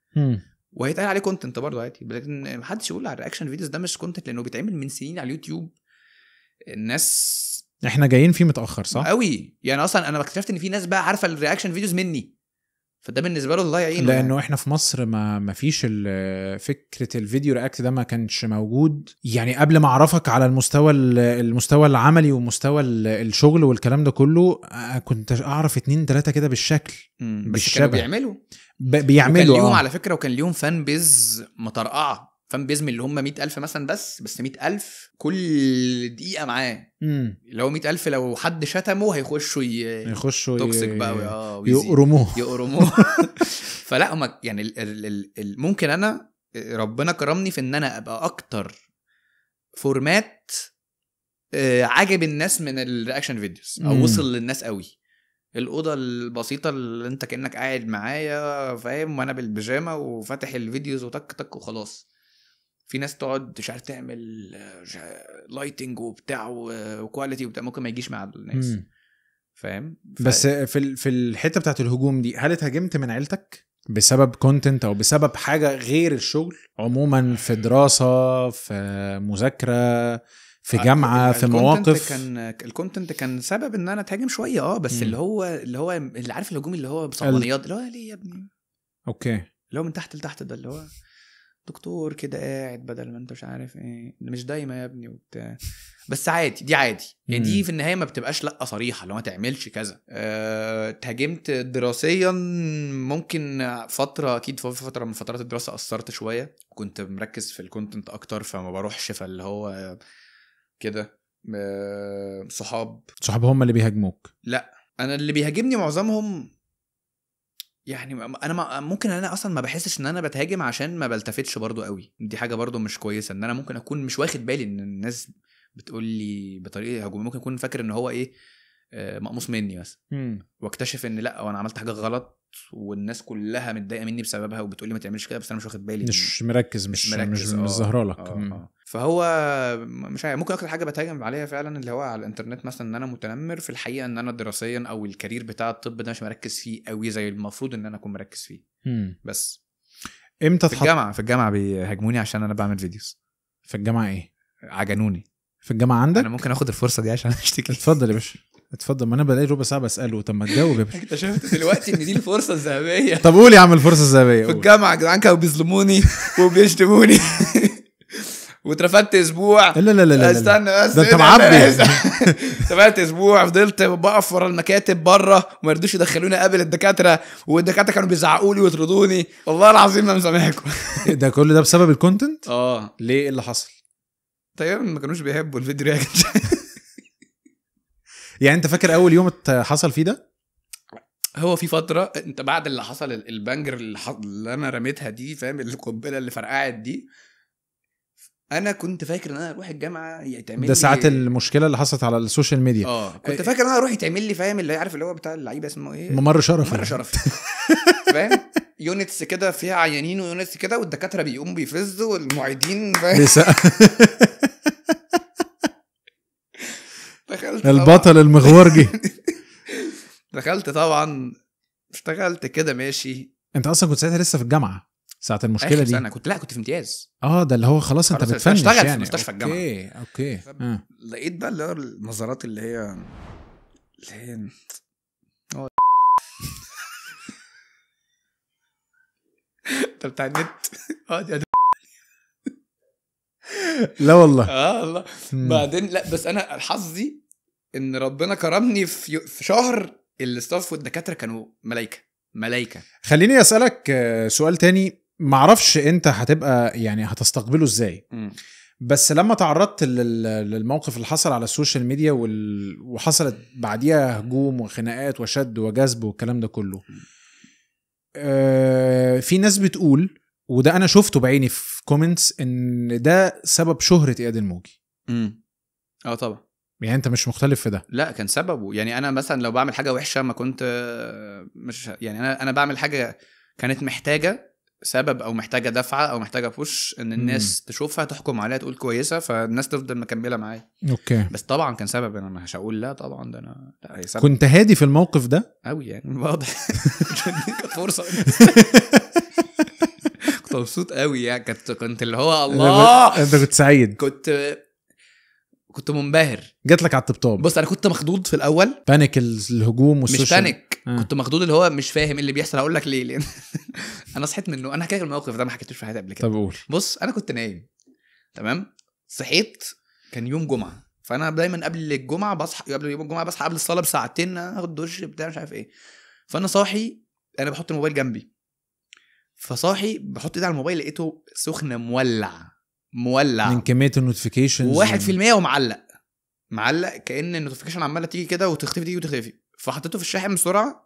وهيتقال عليه كونتنت برضو عادي. لكن محدش يقول على الرياكشن فيديوز ده مش كونتنت، لانه بيتعمل من سنين على اليوتيوب. الناس احنا جايين فيه متاخر صح قوي يعني. اصلا انا اكتشفت ان في ناس بقى عارفه الرياكشن فيديوز مني، فده بالنسبه له الله يعينه. لانه يعني احنا في مصر ما فيش فكره الفيديو رياكت ده، ما كانش موجود يعني قبل ما اعرفك على المستوى العملي ومستوى الشغل والكلام ده كله. كنت اعرف 2-3 كده بالشكل، بس كانوا بيعملوا وكان ليهم على فكره، وكان ليهم فان بيز مطرقعه، فان بيز من اللي هم 100,000 مثلا، بس 100,000 كل دقيقه معاه. اللي هو 100,000 لو حد شتمه هيخشوا توكسيك بقى يقرموه فلا هم يعني ممكن انا ربنا كرمني في ان انا ابقى اكتر فورمات عجب الناس من الرياكشن فيديوز، او وصل للناس قوي. الأوضة البسيطة اللي انت كأنك قاعد معايا فاهم، وانا بالبيجامة وفاتح الفيديوز وتك تك وخلاص. في ناس تقعد مش عارف تعمل لايتنج وبتاع وكواليتي وبتاع، ممكن ما يجيش مع الناس فاهم. بس في الحتة بتاعت الهجوم دي، هل اتهاجمت من عيلتك بسبب كونتنت او بسبب حاجة غير الشغل عموما، في دراسة، في مذاكرة، في جامعة، في مواقف؟ الكونتنت كان سبب ان انا اتهاجم شوية بس اللي عارف الهجوم اللي هو بصبانيات، اللي هو ليه يا ابني اوكي، اللي هو من تحت لتحت ده، اللي هو دكتور كده قاعد بدل ما انت مش عارف ايه، مش دايما يا ابني وبتاع. بس عادي، دي عادي يعني. دي في النهايه ما بتبقاش لا صريحه لو ما تعملش كذا. اتهاجمت دراسيا ممكن فتره، اكيد في فتره من فترات الدراسه قصرت شويه، كنت مركز في الكونتنت اكتر فما بروحش، فاللي هو كده. صحاب هم اللي بيهاجموك؟ لا، انا اللي بيهاجمني معظمهم يعني انا ممكن انا اصلا ما بحسش ان انا بتهاجم عشان ما بلتفتش برضو قوي. دي حاجه برضو مش كويسه، ان انا ممكن اكون مش واخد بالي ان الناس بتقول لي بطريقه هجوميه، ممكن اكون فاكر ان هو ايه مقموص مني مثلا، واكتشف ان لا، وانا عملت حاجه غلط والناس كلها متضايقه مني بسببها وبتقول لي ما تعملش كده، بس انا مش واخد بالي، مش مركز مش ظاهره لك. فهو مش عارف، ممكن اكتر حاجه بتهاجم عليها فعلا اللي هو على الانترنت مثلا، ان انا متنمر في الحقيقه، ان انا دراسيا او الكارير بتاع الطب ده مش مركز فيه قوي زي المفروض ان انا اكون مركز فيه. بس امتى في الجامعه بيهاجموني عشان انا بعمل فيديوز. في الجامعه ايه؟ عجنوني في الجامعه عندك؟ انا ممكن اخد الفرصه دي عشان اشتكي؟ اتفضل يا باشا اتفضل، ما انا بلاقي ربع ساعه بساله. طب ما تجاوب يا باشا. اكتشفت دلوقتي ان دي الفرصه الذهبيه. طب قول يا عم الفرصه الذهبيه. في الجامعه يا جدعان كانوا بيظلموني وبيشتموني واترفدت اسبوع. لا استنى بس، ده انت معبي. اترفدت اسبوع، فضلت بقف ورا المكاتب بره وما رضوش يدخلوني اقابل الدكاتره، والدكاتره كانوا بيزعقوا لي ويطردوني. والله العظيم ما مسامحكم. ده كل ده بسبب الكونتنت؟ ليه؟ ايه اللي حصل؟ طيب ما كانوش بيحبوا الفيديو رياكشن. يعني انت فاكر اول يوم حصل فيه ده؟ هو في فتره انت بعد اللي حصل البانجر اللي انا رميتها دي فاهم، القنبله اللي فرقعت دي، انا كنت فاكر ان انا اروح الجامعه يتعمل لي ده ساعات المشكله اللي حصلت على السوشيال ميديا. كنت فاكر ان انا اروح يتعمل لي فاهم، اللي عارف اللي هو بتاع اللعيبه اسمه ايه، ممر شرفي فاهم، يونتس كده فيها عيانين ويونتس كده، والدكاتره بيقوموا بيفزوا والمعيدين دخلت البطل المغورجي. دخلت طبعا، اشتغلت كده ماشي. انت اصلا كنت ساعتها لسه في الجامعه ساعه المشكله دي؟ انا كنت في امتياز. ده اللي هو خلاص انت بتفنش اشتغل يعني في مستشفى الجامعه. اوكي. لقيت بقى اللي هو النظرات اللي هي انت بتاع النت. لا والله. الله. بعدين لا، بس انا حظي ان ربنا كرمني في شهر الاستاف والدكاتره كانوا ملايكه. خليني اسالك سؤال تاني. معرفش انت هتبقى يعني هتستقبله ازاي. بس لما تعرضت للموقف اللي حصل على السوشيال ميديا وحصلت بعديها هجوم وخناقات وشد وجذب والكلام ده كله، في ناس بتقول، وده انا شفته بعيني في كومنتس، ان ده سبب شهرة اياد الموجي. طبعا. يعني انت مش مختلف في ده؟ لا، كان سببه. يعني انا مثلا لو بعمل حاجه وحشه ما كنت مش يعني انا بعمل حاجه كانت محتاجه سبب او محتاجه دفعه او محتاجه بوش ان الناس تشوفها تحكم عليها تقول كويسه فالناس تفضل مكمله معايا. اوكي. بس طبعا كان سبب. انا مش هقول لا طبعا ده انا لا سبب. كنت هادي في الموقف ده قوي يعني واضح. كانت فرصه. كنت مبسوط قوي يعني. كنت اللي هو الله. انت كنت سعيد؟ كنت منبهر. جات لك على الطبطاب؟ بص انا كنت مخضوض في الاول. بانيك الهجوم والسوشيال. مش بانيك. كنت مخضوض اللي هو مش فاهم ايه اللي بيحصل. هقول لك ليه. لان انا صحيت منه. انا حكيت الموقف ده ما حكيتوش في حياتي قبل كده. طب قول. بص انا كنت نايم تمام. صحيت كان يوم جمعه. فانا دايما قبل الجمعه بصحى قبل يوم الجمعه بصحى قبل الصلاه بساعتين اخد دش بتاع مش عارف ايه. فانا صاحي انا بحط الموبايل جنبي. فصاحي بحط ايدي على الموبايل لقيته سخن مولع من كميه النوتيفيكيشنز 1% ومعلق كأن النوتيفيكيشن عماله تيجي كده وتختفي. فحطيته في الشاحن بسرعه.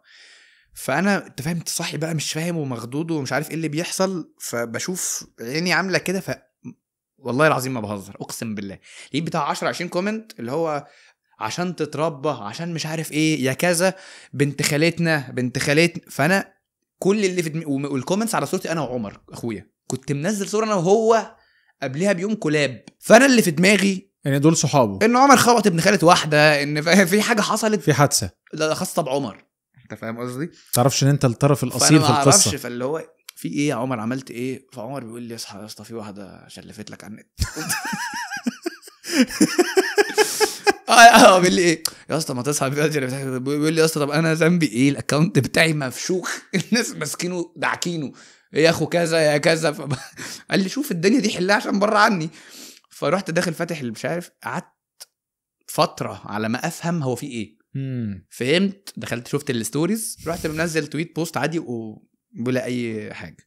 فانا انت فاهم صاحي بقى مش فاهم ومخضوض ومش عارف ايه اللي بيحصل. فبشوف عيني عامله كده. والله العظيم ما بهزر اقسم بالله لقيت بتاع 10-20 كومنت اللي هو عشان تتربى عشان مش عارف ايه يا كذا بنت خالتنا. فانا كل اللي في والكومنتس على صورتي انا وعمر اخويا. كنت منزل صوره انا وهو قبلها بيوم كولاب. فانا اللي في دماغي يعني دول صحابه ان عمر خبط ابن خالة واحده ان في حاجه حصلت في حادثه. لا خاصه بعمر. انت فاهم قصدي؟ تعرفش ان انت الطرف الاصيل في القصه. فاللي هو في ايه يا عمر عملت ايه؟ فعمر بيقول لي اصحى يا اسطى في واحده شلفت لك على النت. بيقول لي ايه يا اسطى ما تصحى بيقول لي يا اسطى طب انا ذنبي ايه؟ الاكونت بتاعي مفشوخ. الناس ماسكينه داعكينه يا اخو كذا يا كذا. قال لي شوف الدنيا دي حلها عشان بره عني. فرحت داخل فاتح اللي مش عارف. قعدت فتره على ما افهم هو في ايه. فهمت. دخلت شفت الستوريز. رحت منزل تويت بوست عادي وبلا اي حاجه.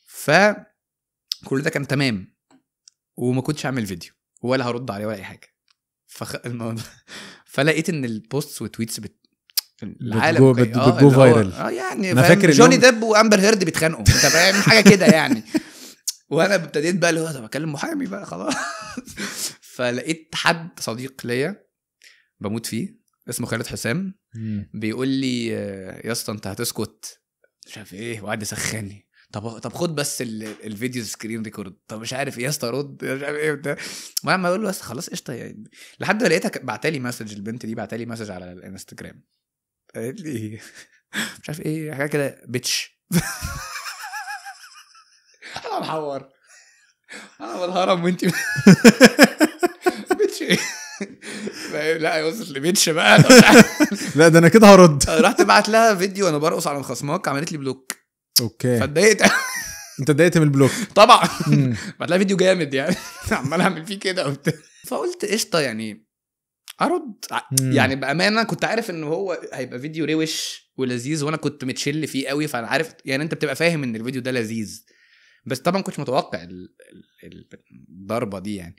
فكل ده كان تمام وما كنتش اعمل فيديو ولا هرد عليه ولا اي حاجه. فلقيت ان البوستس والتويتس العالم بتجو فايرال. يعني فاكر جوني ديب وامبر هيرد بيتخانقوا. انت فاهم حاجه كده يعني. وانا ابتديت بقى اللي هو طب اكلم محامي بقى خلاص. فلقيت حد صديق ليا بموت فيه اسمه خالد حسام بيقول لي يا اسطى انت هتسكت مش عارف ايه وقعد يسخني. طب خد بس الفيديو سكرين ريكورد. طب مش عارف ايه يا اسطى رد مش عارف ايه بتاع. ما اقول له بس خلاص قشطه يعني. لحد ما لقيتها بعتالي مسج. البنت دي بعتالي مسج على الانستجرام قالت لي مش عارف ايه حاجه كده بيتش. انا محور انا بالهرم وانت بيتش ايه؟ لا يوصل لبيتش بقى. لا ده انا كده هرد. رحت بعت لها فيديو وانا برقص على الخصماك عملت لي بلوك. اوكي. فاتضايقت. انت اتضايقت من البلوك طبعا. بعت لها فيديو جامد يعني عمال اعمل فيه كده وبتاع. فقلت قشطه يعني ارد يعني بامانه. كنت عارف ان هو هيبقى فيديو روش ولذيذ وانا كنت متشل فيه قوي. فانا عارف يعني انت بتبقى فاهم ان الفيديو ده لذيذ. بس طبعا كنتش متوقع الضربه دي يعني.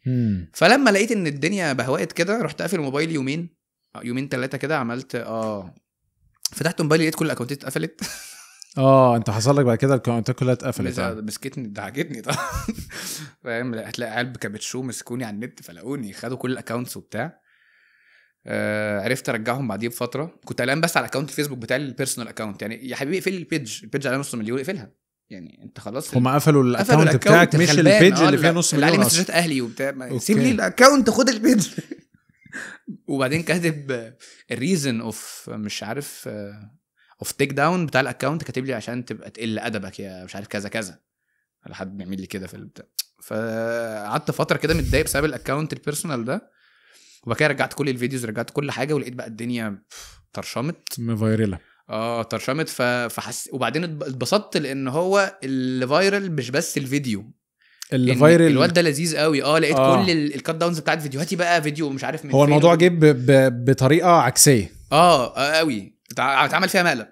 فلما لقيت ان الدنيا بهوقت كده رحت قافل موبايلي يومين 3 كده. عملت فتحت موبايلي لقيت كل الاكونتات اتقفلت. انت حصل لك بعد كده الاكونتات كلها اتقفلت؟ مسكتني دعجتني طبعا. فاهم. هتلاقي عيال كابتشو مسكوني على النت فلاقوني خدوا كل الاكونتس وبتاع. عرفت ارجعهم بعديه بفتره. كنت قلقان بس على الاكونت الفيسبوك بتاعي البيرسونال اكونت. يعني يا حبيبي اقفل البيج على 500,000 اقفلها يعني. انت خلاص هم قفلوا الاكونت بتاعك مش البيج اللي فيها 500,000 اللي عليه مسجات اهلي وبتاع. سيب لي الاكونت خد البيج. وبعدين كاتب الريزن اوف مش عارف اوف تيك داون بتاع الاكونت كاتب لي عشان تبقى تقل ادبك يا مش عارف كذا كذا. حد بيعمل لي كده في البتاع. فقعدت فتره كده متضايق بسبب الاكونت البيرسونال ده. وبعد كده رجعت كل الفيديوز رجعت كل حاجه ولقيت بقى الدنيا طرشمت مفايرله. طرشمت. فحس. وبعدين اتبسطت لان هو الفايرال مش بس الفيديو. الفايرال الواد ده لذيذ قوي. لقيت كل الكات داونز بتاعت فيديوهاتي بقى فيديو مش عارف من هو الموضوع جه بطريقه عكسيه. قوي اتعمل فيها مقلب.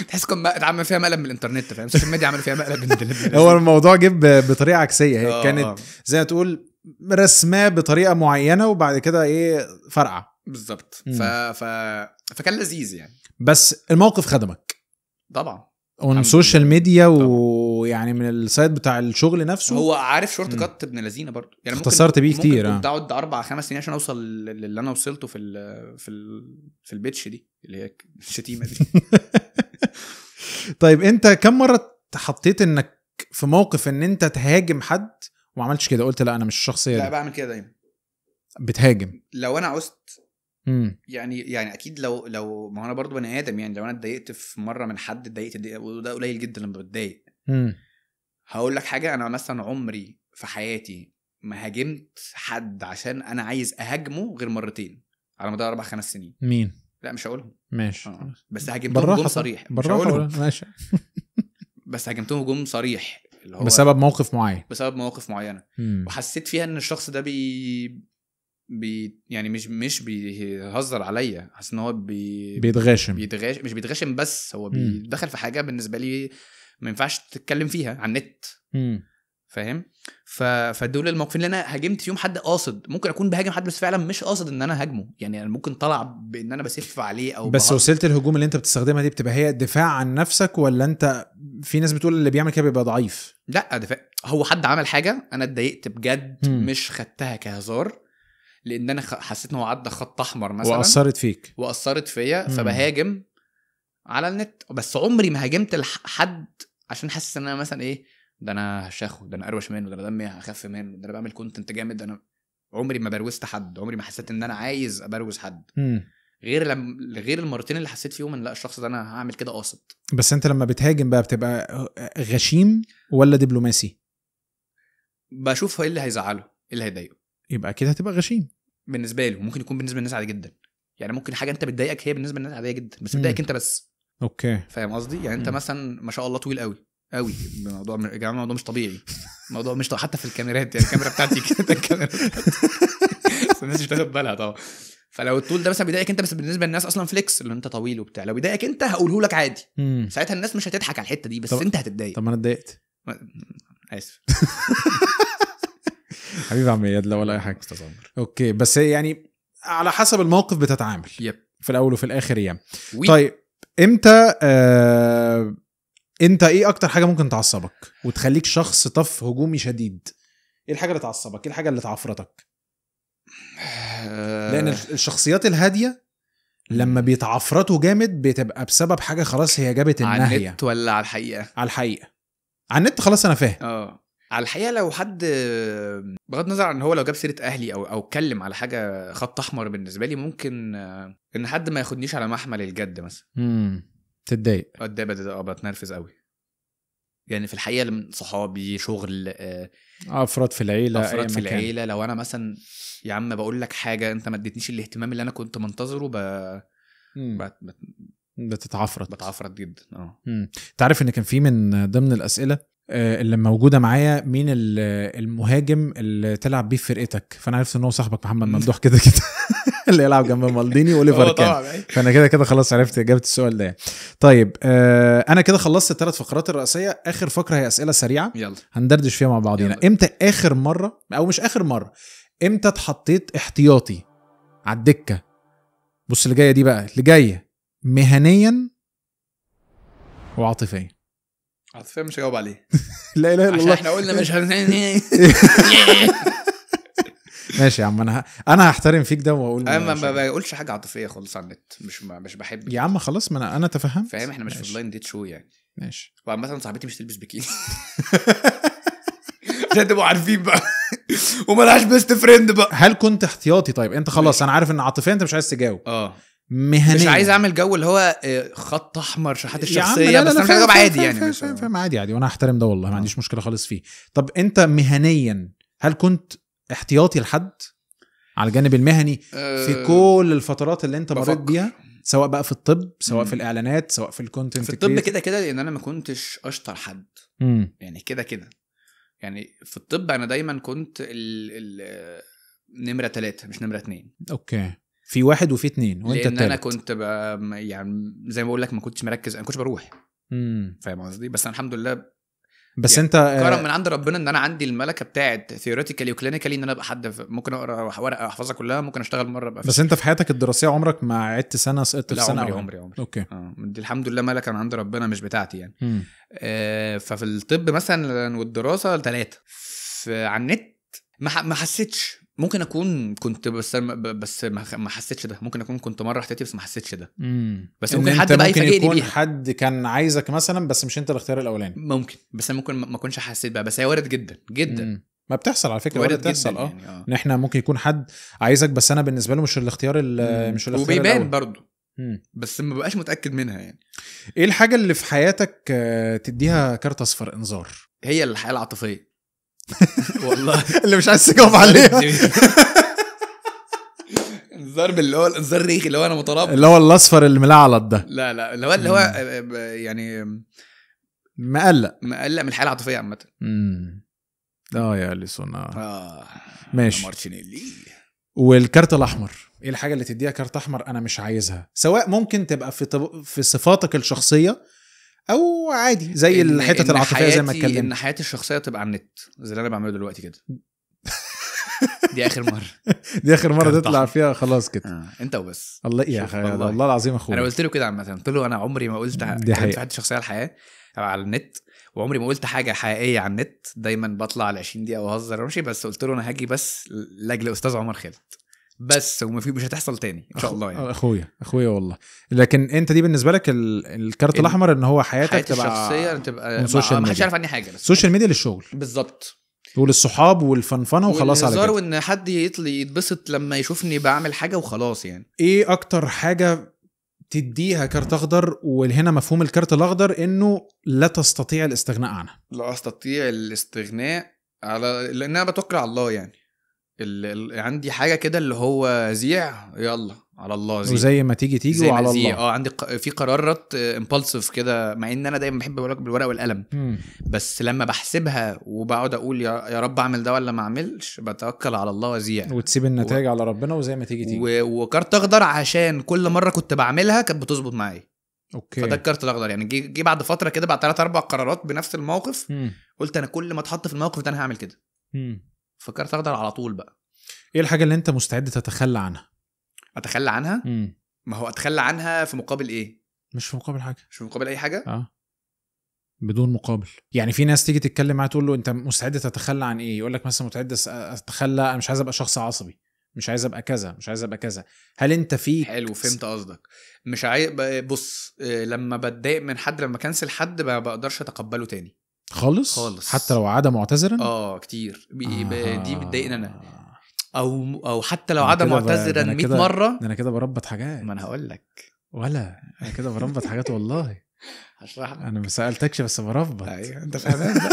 تحس كم اتعمل فيها مقلب من الانترنت، فاهم؟ السوشيال ميديا عملوا فيها مقلب هو الموضوع جه بطريقه عكسيه، هي كانت زي ما تقول رسماه بطريقه معينه وبعد كده ايه فرقع بالظبط. فكان لذيذ يعني. بس الموقف خدمك طبعا اون سوشيال ميديا، ويعني من السايت بتاع الشغل نفسه. هو عارف شورت كات ابن لذينه برضو يعني، اختصرت بيه كتير. كنت اقعد 4-5 سنين عشان اوصل للي انا وصلته في البيتش دي اللي هي الشتيمه دي. طيب انت كم مره حطيت انك في موقف ان انت تهاجم حد وما عملتش كده؟ قلت لا انا مش الشخصيه لا دي. بعمل كده دايما. بتهاجم لو انا عوزت يعني اكيد لو ما انا برضو بني ادم يعني. لو انا اتضايقت في مره من حد، اتضايقت وده قليل جدا لما بتضايق. هقول لك حاجه، انا مثلا عمري في حياتي ما هاجمت حد عشان انا عايز اهاجمه غير مرتين على مدار 4-5 سنين. مين؟ لا مش هقولهم. ماشي. بس هاجمتهم هجوم صريح. مش هقولهم. ماشي. بس هاجمتهم هجوم صريح اللي هو بسبب موقف معين. بسبب مواقف معينه. وحسيت فيها ان الشخص ده يعني مش بيهزر عليا. حاسس ان هو بيتغاشم. مش بيتغاشم، بس هو بيدخل في حاجه بالنسبه لي ما ينفعش تتكلم فيها على النت. فاهم؟ فدول الموقفين اللي انا هاجمت فيهم حد قاصد. ممكن اكون بهاجم حد بس فعلا مش قاصد ان انا هاجمه يعني. انا ممكن طلع بان انا بسف عليه او بس وسيله الهجوم اللي انت بتستخدمها دي بتبقى هي دفاع عن نفسك، ولا انت في ناس بتقول اللي بيعمل كده بيبقى ضعيف؟ لا دفاع. هو حد عمل حاجه انا اتضايقت بجد، مش خدتها كهزار، لان انا حسيت ان هو عدى خط احمر مثلا واثرت فيا فبهاجم على النت. بس عمري ما هاجمت حد عشان حاسس ان انا مثلا ايه ده انا هشاخه، ده انا اروش منه، ده انا دمي هخف منه، ده انا بعمل كونتنت جامد. انا عمري ما بروزت حد، عمري ما حسيت ان انا عايز ابروز حد. غير المرتين اللي حسيت فيهم ان لا الشخص ده انا هعمل كده قاصد. بس انت لما بتهاجم بقى بتبقى غشيم ولا دبلوماسي؟ بشوف ايه اللي هيزعله، ايه اللي هيضايقه. يبقى كده هتبقى غشيم بالنسبه له. ممكن يكون بالنسبه للناس عادي جدا يعني. ممكن حاجه انت بتضايقك هي بالنسبه للناس عاديه جدا، بس بتضايقك انت بس. اوكي فاهم قصدي؟ يعني انت مثلا ما شاء الله طويل قوي قوي. الموضوع يا جماعه الموضوع مش طبيعي. الموضوع مش طبيعي حتى في الكاميرات يعني. الكاميرا بتاعتي كده الكاميرا الناس مش تاخد بالها طبعا. فلو الطول ده مثلا بيضايقك انت بس بالنسبه للناس اصلا فليكس اللي انت طويل وبتاع، لو بيضايقك انت هقوله لك عادي. ساعتها الناس مش هتضحك على الحته دي، بس انت هتتضايق. طب ما انا اتضايقت. اسف. حبيبي عم اياد، لا ولا اي حاجه. اوكي بس يعني على حسب الموقف بتتعامل. في الاول وفي الاخر يعني. طيب امتى انت ايه اكتر حاجه ممكن تعصبك وتخليك شخص طف هجومي شديد؟ ايه الحاجه اللي تعصبك؟ ايه الحاجه اللي تعفرتك؟ لان الشخصيات الهاديه لما بيتعفرتوا جامد بتبقى بسبب حاجه خلاص هي جابت النهايه. على النت ولا على الحقيقه؟ على الحقيقه. على النت خلاص انا فاهم. على الحقيقه لو حد بغض النظر عن هو لو جاب سيره اهلي او اتكلم على حاجه خط احمر بالنسبه لي، ممكن ان حد ما ياخدنيش على محمل الجد مثلا. تتضايق؟ بتنرفز قوي يعني. في الحقيقه من صحابي، شغل، افراد في العيله لو انا مثلا يا عم بقول لك حاجه انت ما اديتنيش الاهتمام اللي انا كنت منتظره بتعفرت جدا. تعرف ان كان في من ضمن الاسئله اللي موجوده معايا مين المهاجم اللي تلعب بيه في فرقتك؟ فانا عرفت ان هو صاحبك محمد ممدوح كده اللي يلعب جنب مالديني واوليفر كان. فانا كده خلاص عرفت اجابه السؤال ده. طيب انا كده خلصت الثلاث فقرات الرئيسيه. اخر فقره هي اسئله سريعه يلا هندردش فيها مع بعضينا. امتى اخر مره او مش اخر مره، امتى اتحطيت احتياطي على الدكه؟ بص اللي جايه دي بقى، اللي جايه مهنيا وعاطفيا. عاطفيا مش هجاوب عليه. لا اله الا الله، احنا قلنا مش ماشي يا عم. انا هحترم فيك ده واقول انا ما بقولش حاجه عاطفيه خالص على النت. مش بحب يا عم خلاص. ما انا تفهمت. فاهم؟ احنا مش في بلايند ديت شو يعني. ماشي. وعامه صاحبتي مش تلبس بيكيني عشان تبقوا عارفين بقى. ومالهاش بيست فريند بقى. هل كنت احتياطي؟ طيب انت خلاص انا عارف ان عاطفيا انت مش عايز تجاوب. مهنيا مش عايز اعمل جو اللي هو خط احمر شحات الشخصيه. بس انا هجاوب عادي يعني. فاهم عادي وانا احترم ده والله. ما عنديش مشكله خالص فيه. طب انت مهنيا هل كنت احتياطي لحد على الجانب المهني في كل الفترات اللي انت مريت بيها، سواء بقى في الطب، سواء في الاعلانات، سواء في الكونتنت؟ في الطب كده لان انا ما كنتش اشطر حد يعني. كده يعني في الطب انا دايما كنت نمرة 3 مش نمرة 2. اوكي. في 1 وفي 2 وانت لان التالت. انا كنت يعني زي ما بقول لك ما كنتش مركز، انا كنتش بروح. فاهم قصدي؟ بس انا الحمد لله بس يعني انت كرم من عند ربنا ان انا عندي الملكه بتاعه ثيوريتيكالي وكلينيكالي، ان انا ابقى حد ممكن اقرا ورقه احفظها كلها، ممكن اشتغل مره بقى. بس انت في حياتك الدراسيه عمرك ما عدت سنه سقطت في سنه؟ عمري. اوكي. دي الحمد لله ملكه من عند ربنا مش بتاعتي يعني. ففي الطب مثلا والدراسه 3 على النت ما حسيتش. ممكن اكون كنت بس ما حسيتش ده. ممكن اكون كنت مره احتياطي بس ما حسيتش ده. بس ممكن حد بقى يفاجئني يكون بيها. حد كان عايزك مثلا بس مش انت الاختيار الاولاني. ممكن، بس انا ممكن ما اكونش حسيت بقى، بس هي وارد جدا جدا. ما بتحصل على فكره، وارد بتحصل جدا يعني. ان احنا ممكن يكون حد عايزك بس انا بالنسبه له مش الاختيار مش الاختيار وبيبان الاول برضو. بس ما بقاش متاكد منها يعني. ايه الحاجه اللي في حياتك تديها كارت اصفر انذار؟ هي الحياه العاطفيه. والله اللي مش عايز تجاوب عليها. انذار اللي هو الانذار الريخي اللي هو انا متربط، اللي هو الاصفر الملعلط ده. لا اللي هو يعني مقلق من الحياه العاطفيه عامه. يا أليسون ماشي. مارتينيلي. والكارت الاحمر، ايه الحاجه اللي تديها كارت احمر انا مش عايزها؟ سواء ممكن تبقى في صفاتك الشخصيه او عادي زي الحته العاطفيه زي ما اتكلمنا. ان حياتي الشخصيه تبقى على النت زي اللي انا بعمله دلوقتي كده. دي اخر مره تطلع فيها خلاص كده. انت وبس. الله يا الله العظيم اخويا. انا قلت له كده عامه، قلت له انا عمري ما قلت في حياتي الشخصيه على الحياه او على النت، وعمري ما قلت حاجه حقيقيه على النت. دايما بطلع على 20 دقيقه واهزر وامشي. بس قلت له انا هاجي بس لاجل استاذ عمر خالد بس، مش هتحصل تاني ان شاء الله يعني. اخويا والله. لكن انت دي بالنسبه لك الكارت الاحمر ان هو حياتك تبقى الشخصيه تبقى ما حدش يعرف عني حاجه. بس السوشيال ميديا للشغل بالظبط، وللصحاب والفنفنه وخلاص على كده. وان حد يتبسط لما يشوفني بعمل حاجه وخلاص يعني. ايه اكتر حاجه تديها كارت اخضر؟ وهنا مفهوم الكارت الاخضر انه لا تستطيع الاستغناء عنها. لا استطيع الاستغناء على، لان انا بتوكل على الله يعني. عندي حاجه كده اللي هو زيع، يلا على الله زيع، وزي ما تيجي وعلى الله. عندي في قرارات امبالسيف كده، مع ان انا دايما بحب اقولك بالورقه والقلم. بس لما بحسبها وبقعد اقول يا رب اعمل ده ولا ما اعملش، بتوكل على الله وزيع وتسيب النتائج على ربنا وزي ما تيجي. وكارت اخضر عشان كل مره كنت بعملها كانت بتظبط معايا. اوكي. فده الكارت الاخضر يعني. جه بعد فتره كده، بعد 3-4 قرارات بنفس الموقف، قلت انا كل ما اتحط في الموقف ده انا هعمل كده. فكارت اخضر على طول بقى. ايه الحاجه اللي انت مستعد تتخلى عنها؟ اتخلى عنها؟ ما هو اتخلى عنها في مقابل ايه؟ مش في مقابل حاجه. مش في مقابل اي حاجه. بدون مقابل. يعني في ناس تيجي تتكلم معاه تقول له انت مستعد تتخلى عن ايه؟ يقول لك مثلا مستعد اتخلى، انا مش عايز ابقى شخص عصبي، مش عايز ابقى كذا، مش عايز ابقى كذا. هل انت فيك؟ حلو، فهمت قصدك. مش عايز. بص، لما بتضايق من حد، لما كنسل حد ما بقدرش اتقبله تاني خالص حتى لو عاد معتذرا. كتير. دي بتضايقني انا. او حتى لو عاد معتذرا 100 مره. انا كده بربط حاجات. ما انا هقول لك. ولا انا كده بربط حاجات والله. هشرح لك. انا ما سالتكش بس بربط. ايوه انت فاهم.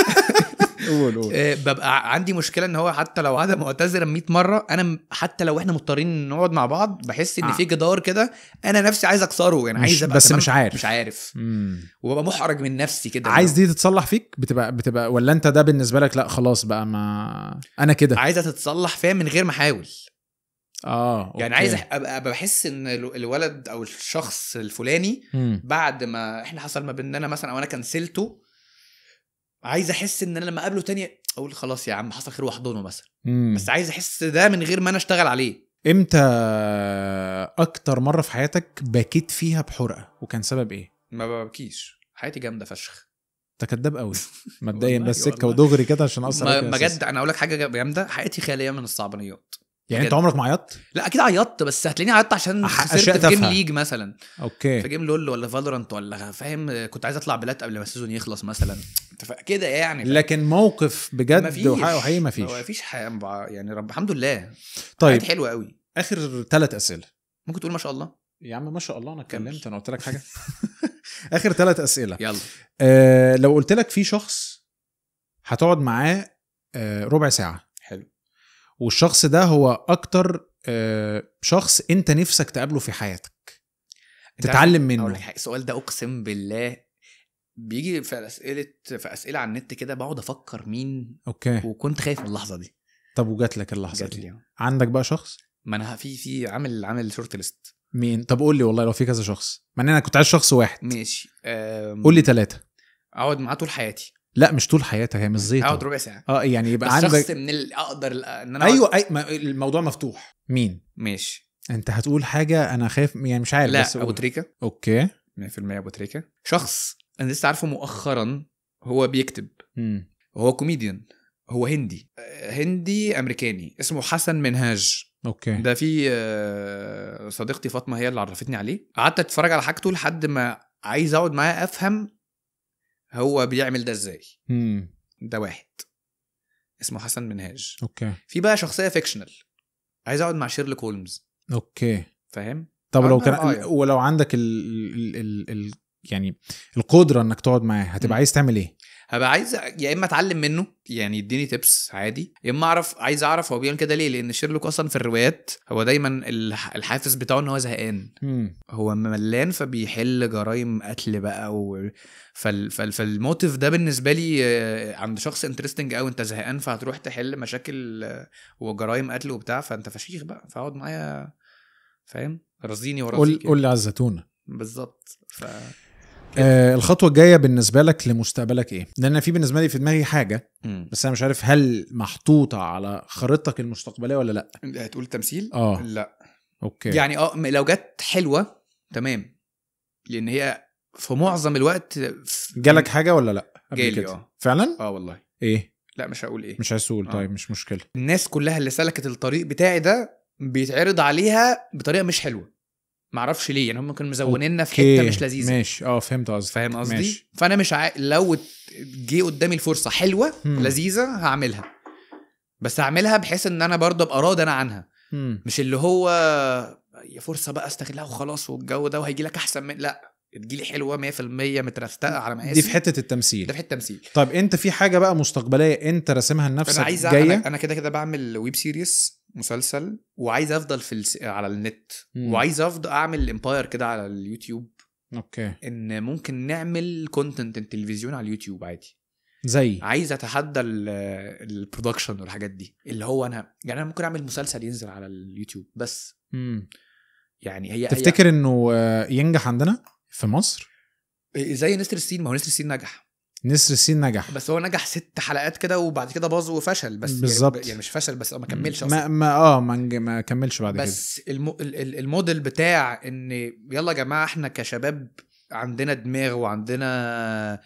قول. ببقى عندي مشكله ان هو حتى لو عاد معتذرا 100 مره، انا حتى لو احنا مضطرين نقعد مع بعض بحس ان في جدار كده انا نفسي عايز اكسره يعني. عايز بس مش عارف. وببقى محرج من نفسي كده. عايز دي تتصلح فيك بتبقى ولا انت ده بالنسبه لك لا خلاص بقى ما انا كده عايزه تتصلح فيها من غير ما احاول. أوكي. يعني عايز ابقى بحس ان الولد او الشخص الفلاني بعد ما احنا حصل ما بيننا مثلا او انا كنسلته، عايز احس ان انا لما اقابله تاني اقول خلاص يا عم حصل خير واحضنه مثلا. بس عايز احس ده من غير ما انا اشتغل عليه. امتى اكتر مره في حياتك بكيت فيها بحرقه وكان سبب ايه؟ ما ببكيش، حياتي جامده فشخ. انت كداب قوي مبدئيا بس سكه ودغري كده عشان اصلا ما جد. انا اقول لك حاجه جامده، حياتي خاليه من الصعبانيات. يعني انت عمرك ما عيطت؟ لا اكيد عيطت، بس هتلاقيني عيطت عشان خسرت في جيم ليج مثلا. اوكي. في جيم لول ولا فالورانت ولا فاهم، كنت عايز اطلع بلاد قبل ما السيزون يخلص مثلا كده يعني. لكن موقف بجد وحقيقي ما فيش يعني. رب الحمد لله. طيب حلوه قوي. اخر 3 اسئله. ممكن تقول ما شاء الله يا عم؟ ما شاء الله انا اتكلمت، انا قلت لك حاجه. اخر 3 اسئله. يلا. لو قلت لك في شخص هتقعد معاه ربع ساعه، حلو، والشخص ده هو اكتر شخص انت نفسك تقابله في حياتك تتعلم منه. السؤال ده اقسم بالله بيجي في اسئله على النت كده، بقعد افكر مين. اوكي. وكنت خايف من اللحظه دي. طب وجات لك اللحظه دي؟ عندك بقى شخص؟ ما انا في عامل شورت ليست. مين؟ طب قول لي والله لو في كذا شخص، مع ان انا كنت عايز شخص واحد. ماشي. قول لي 3. اقعد معاه طول حياتي. لا مش طول حياتك، هي مش زيطه. اقعد ربع ساعه. يعني يبقى بس عندك شخص من اقدر ان انا ايوه الموضوع مفتوح. مين؟ ماشي. انت هتقول حاجه انا خايف يعني مش عارف. لا بس ابو تريكه. اوكي 100% ابو تريكه. شخص انا لسه عارفه مؤخرا، هو بيكتب، هو كوميديان، هو هندي امريكاني، اسمه حسن منهاج. اوكي. ده في صديقتي فاطمه هي اللي عرفتني عليه. قعدت اتفرج على حاجته لحد ما عايز اقعد معاه افهم هو بيعمل ده ازاي. ده واحد اسمه حسن منهاج. اوكي. في بقى شخصيه فيكشنال، عايز اقعد مع شيرلوك هولمز. اوكي فاهم؟ طب لو كان ولو عندك ال يعني القدره انك تقعد معاه، هتبقى عايز تعمل ايه؟ هبقى عايز يا اما اتعلم منه يعني يديني تيبس عادي، يا اما عايز اعرف هو بيعمل كده ليه. لان شيرلوك اصلا في الروايات هو دايما الحافز بتاعه ان هو زهقان. هو ملان فبيحل جرائم قتل بقى فالموتيف ده بالنسبه لي عند شخص انترستنج قوي. انت زهقان فهتروح تحل مشاكل وجرائم قتل وبتاع، فانت فشيخ بقى، فاقعد معايا. فاهم؟ رزيني ورزيك. قول لي على الزتونه بالظبط. الخطوه الجايه بالنسبه لك لمستقبلك ايه؟ لان في بالنسبه لي في دماغي حاجه بس انا مش عارف هل محطوطه على خريطتك المستقبليه ولا لا. هتقول تمثيل؟ لا. اوكي. يعني لو جت حلوه تمام، لان هي في معظم الوقت جالك حاجه ولا لا قبل كده؟ فعلا والله. ايه؟ لا مش هقول ايه، مش عايز اقول. طيب مش مشكله. الناس كلها اللي سلكت الطريق بتاعي ده بيتعرض عليها بطريقه مش حلوه، معرفش ليه. يعني هم ممكن مزونيننا في حته مش لذيذه. ماشي فهمت قصدك. فاهم قصدي؟ فانا مش لو جه قدامي الفرصه حلوه لذيذه هعملها، بس هعملها بحيث ان انا برضه ابقى راضي انا عنها. مش اللي هو يا فرصه بقى استغلها وخلاص والجو ده وهيجي لك احسن من، لا تجيلي حلوه 100% مترستقه على مقاسي. دي في حته التمثيل. ده في حته التمثيل. طيب انت في حاجه بقى مستقبليه انت راسمها لنفسك؟ انا عايز انا كده بعمل ويب سيريس مسلسل، وعايز افضل على النت، وعايز افضل اعمل امباير كده على اليوتيوب. اوكي. ان ممكن نعمل كونتنت التلفزيون على اليوتيوب عادي. زي عايز اتحدى البرودكشن والحاجات دي، اللي هو انا ممكن اعمل مسلسل ينزل على اليوتيوب بس. يعني هي تفتكر انه ينجح عندنا في مصر زي نسر السين؟ ما هو نسر السين نجح. نسر السين نجح، بس هو نجح 6 حلقات كده وبعد كده باظ وفشل. بس بالظبط. يعني مش فشل بس ما كملش اصلا. ما كملش بعد كده. بس الموديل بتاع ان يلا يا جماعه احنا كشباب عندنا دماغ وعندنا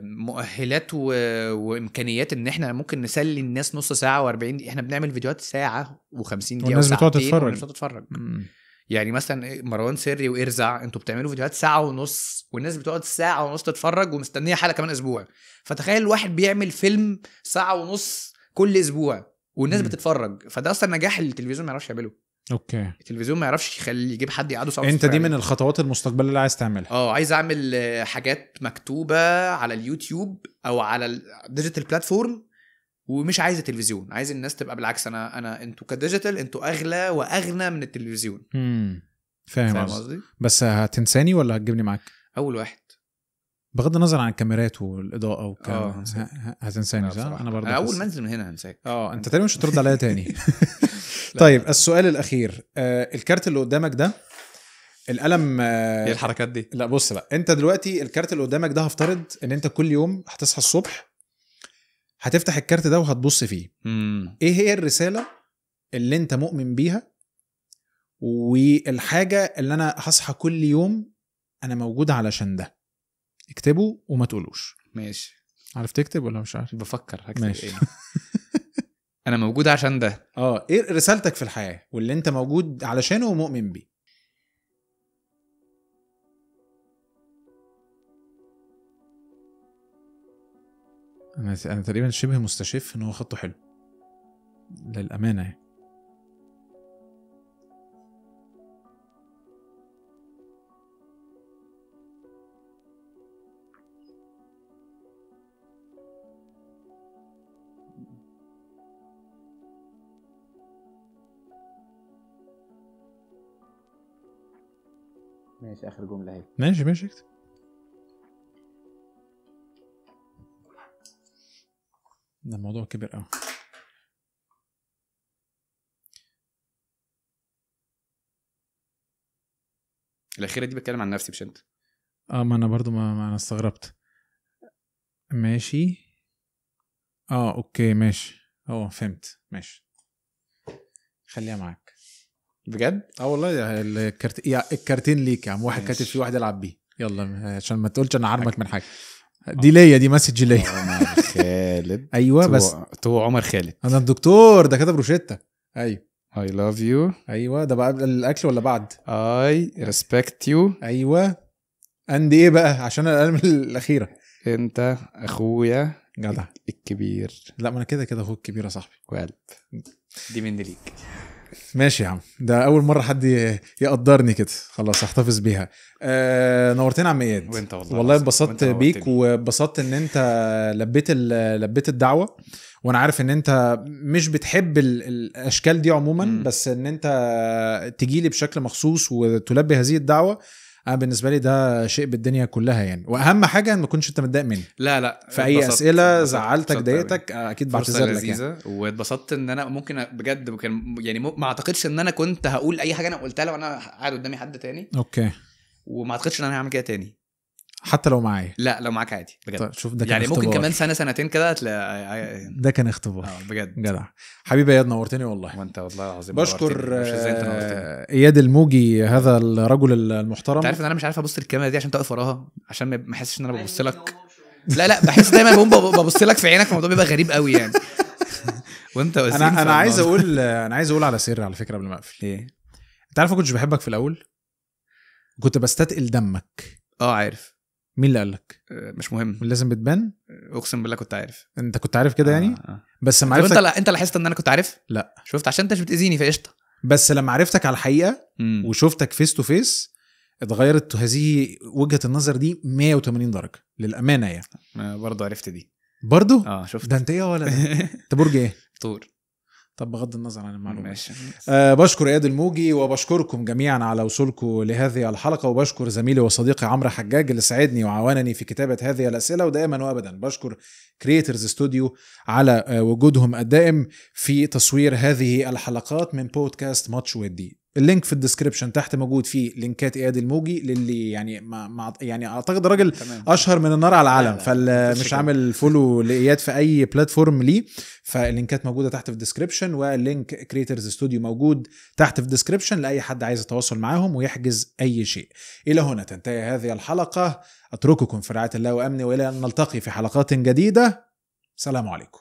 مؤهلات وامكانيات ان احنا ممكن نسلي الناس نص ساعه و40. احنا بنعمل فيديوهات ساعه و50 دقيقه والناس بتقعد تتفرج. يعني مثلا مروان سري وارزع انتوا بتعملوا فيديوهات ساعه ونص والناس بتقعد ساعه ونص تتفرج ومستنيه حلقه كمان اسبوع. فتخيل واحد بيعمل فيلم ساعه ونص كل اسبوع والناس بتتفرج. فده اصلا نجاح التلفزيون ما يعرفش يعمله. اوكي. التلفزيون ما يعرفش يجيب حد يقعده ساعه. انت دي من الخطوات المستقبليه اللي عايز تعملها؟ عايز اعمل حاجات مكتوبه على اليوتيوب او على الديجيتال بلاتفورم، ومش عايز التلفزيون. عايز الناس تبقى بالعكس، انتوا كديجيتال انتوا اغلى واغنى من التلفزيون. فاهم قصدي. بس هتنساني ولا هتجيبني معاك؟ اول واحد بغض النظر عن الكاميرات والاضاءه والكلام. هتنساني صح؟ انا برضه اول ما انزل من هنا هنساك. انت تقريبا مش هترد عليا تاني. طيب السؤال الاخير، الكارت اللي قدامك ده القلم ايه الحركات دي؟ لا بص بقى، انت دلوقتي الكارت اللي قدامك ده هفترض ان انت كل يوم هتصحى الصبح هتفتح الكارت ده وهتبص فيه. ايه هي الرساله اللي انت مؤمن بيها والحاجه اللي انا هصحى كل يوم انا موجود علشان ده؟ اكتبه وما تقولوش. ماشي. عارف تكتب ولا مش عارف؟ بفكر هكتب ايه. انا موجود عشان ده. ايه رسالتك في الحياه واللي انت موجود علشانه ومؤمن بيه؟ انا تقريبا شبه مستشف ان هو خطه حلو للامانه يعني. ماشي اخر جمله اهي. ماشي اكتب. ده الموضوع كبير قوي. الاخيره دي بتكلم عن نفسي مش انت. ما انا برضو ما انا استغربت. ماشي اوكي ماشي فهمت ماشي خليها معاك بجد. والله الكارتين ليك يا عم. واحد كاتب فيه واحد يلعب بيه. يلا عشان ما تقولش انا عارمك من حاجه. دي ليا دي مسج ليا. عمر خالد. ايوه بس تو عمر خالد. انا الدكتور ده كتب روشتة. ايوه I love you. ايوه ده بقى قبل الاكل ولا بعد؟ I respect you. ايوه عندي ايه بقى عشان القلم الاخيره. انت اخويا جدع الكبير. لا ما انا كده اخوك كبير يا صاحبي. وقلب دي مني ليك. ماشي يا عم. ده اول مره حد يقدرني كده. خلاص احتفظ بيها. نورتنا عم اياد. وانت والله اتبسطت بيك واتبسطت ان انت لبيت الدعوه. وانا عارف ان انت مش بتحب الاشكال دي عموما بس ان انت تجيلي بشكل مخصوص وتلبي هذه الدعوه. انا بالنسبه لي ده شيء بالدنيا كلها يعني. واهم حاجه ان ما كنتش انت متضايق مني. لا في اي اسئله زعلتك ضايقتك اكيد بعتذر لك يعني. واتبسطت ان انا ممكن بجد يعني ما اعتقدش ان انا كنت هقول اي حاجه انا قلتها لو انا قاعد قدامي حد تاني. اوكي. وما اعتقدش ان انا هعمل كده تاني حتى لو معايا. لا لو معاك عادي بجد. طيب شوف ده يعني اختبار. ممكن كمان سنتين كده هتلاقي ده كان اختبار. بجد جدع حبيبي اياد نورتني والله. وانت والله العظيم بشكر اياد الموجي هذا الرجل المحترم. انت عارف ان انا مش عارف ابص الكاميرا دي عشان تقف وراها عشان ما احسش ان انا ببص لك. لا بحس دايما ببص لك في عينك. الموضوع بيبقى غريب قوي يعني. وانت انا عايز اقول على سر على فكره قبل ما اقفل. ايه؟ انت عارف ما كنتش بحبك في الاول. كنت بستثقل دمك. عارف. مين اللي قالك؟ مش مهم. لازم بتبان. اقسم بالله كنت عارف. انت كنت عارف كده يعني. بس لما عرفتك انت لاحظت ان انا كنت عارف. لا شفت عشان انت مش بتاذيني فقشطه. بس لما عرفتك على الحقيقه وشفتك فيس تو فيس اتغيرت هذه وجهه النظر دي 180 درجه للامانه يعني. برضه عرفت دي برضه. شفت. ده انت ايه ولا انت برج ايه؟ طور. طب بغض النظر عن المعلومة. ماشي. بشكر اياد الموجي وبشكركم جميعا على وصولكم لهذه الحلقة. وبشكر زميلي وصديقي عمرو حجاج اللي ساعدني وعاونني في كتابة هذه الأسئلة. ودائما وأبدا بشكر كرييترز ستوديو على وجودهم الدائم في تصوير هذه الحلقات من بودكاست ماتش ودي. اللينك في الديسكريبشن تحت موجود فيه لينكات اياد الموجي للي يعني يعني اعتقد راجل اشهر من النار على العالم. فمش عامل فولو لاياد في اي بلاتفورم ليه. فاللينكات موجوده تحت في الديسكريبشن. واللينك كرييترز ستوديو موجود تحت في الديسكريبشن لاي حد عايز يتواصل معاهم ويحجز اي شيء. الى هنا تنتهي هذه الحلقه. اترككم في رعايه الله وامنه والى ان نلتقي في حلقات جديده. سلام عليكم.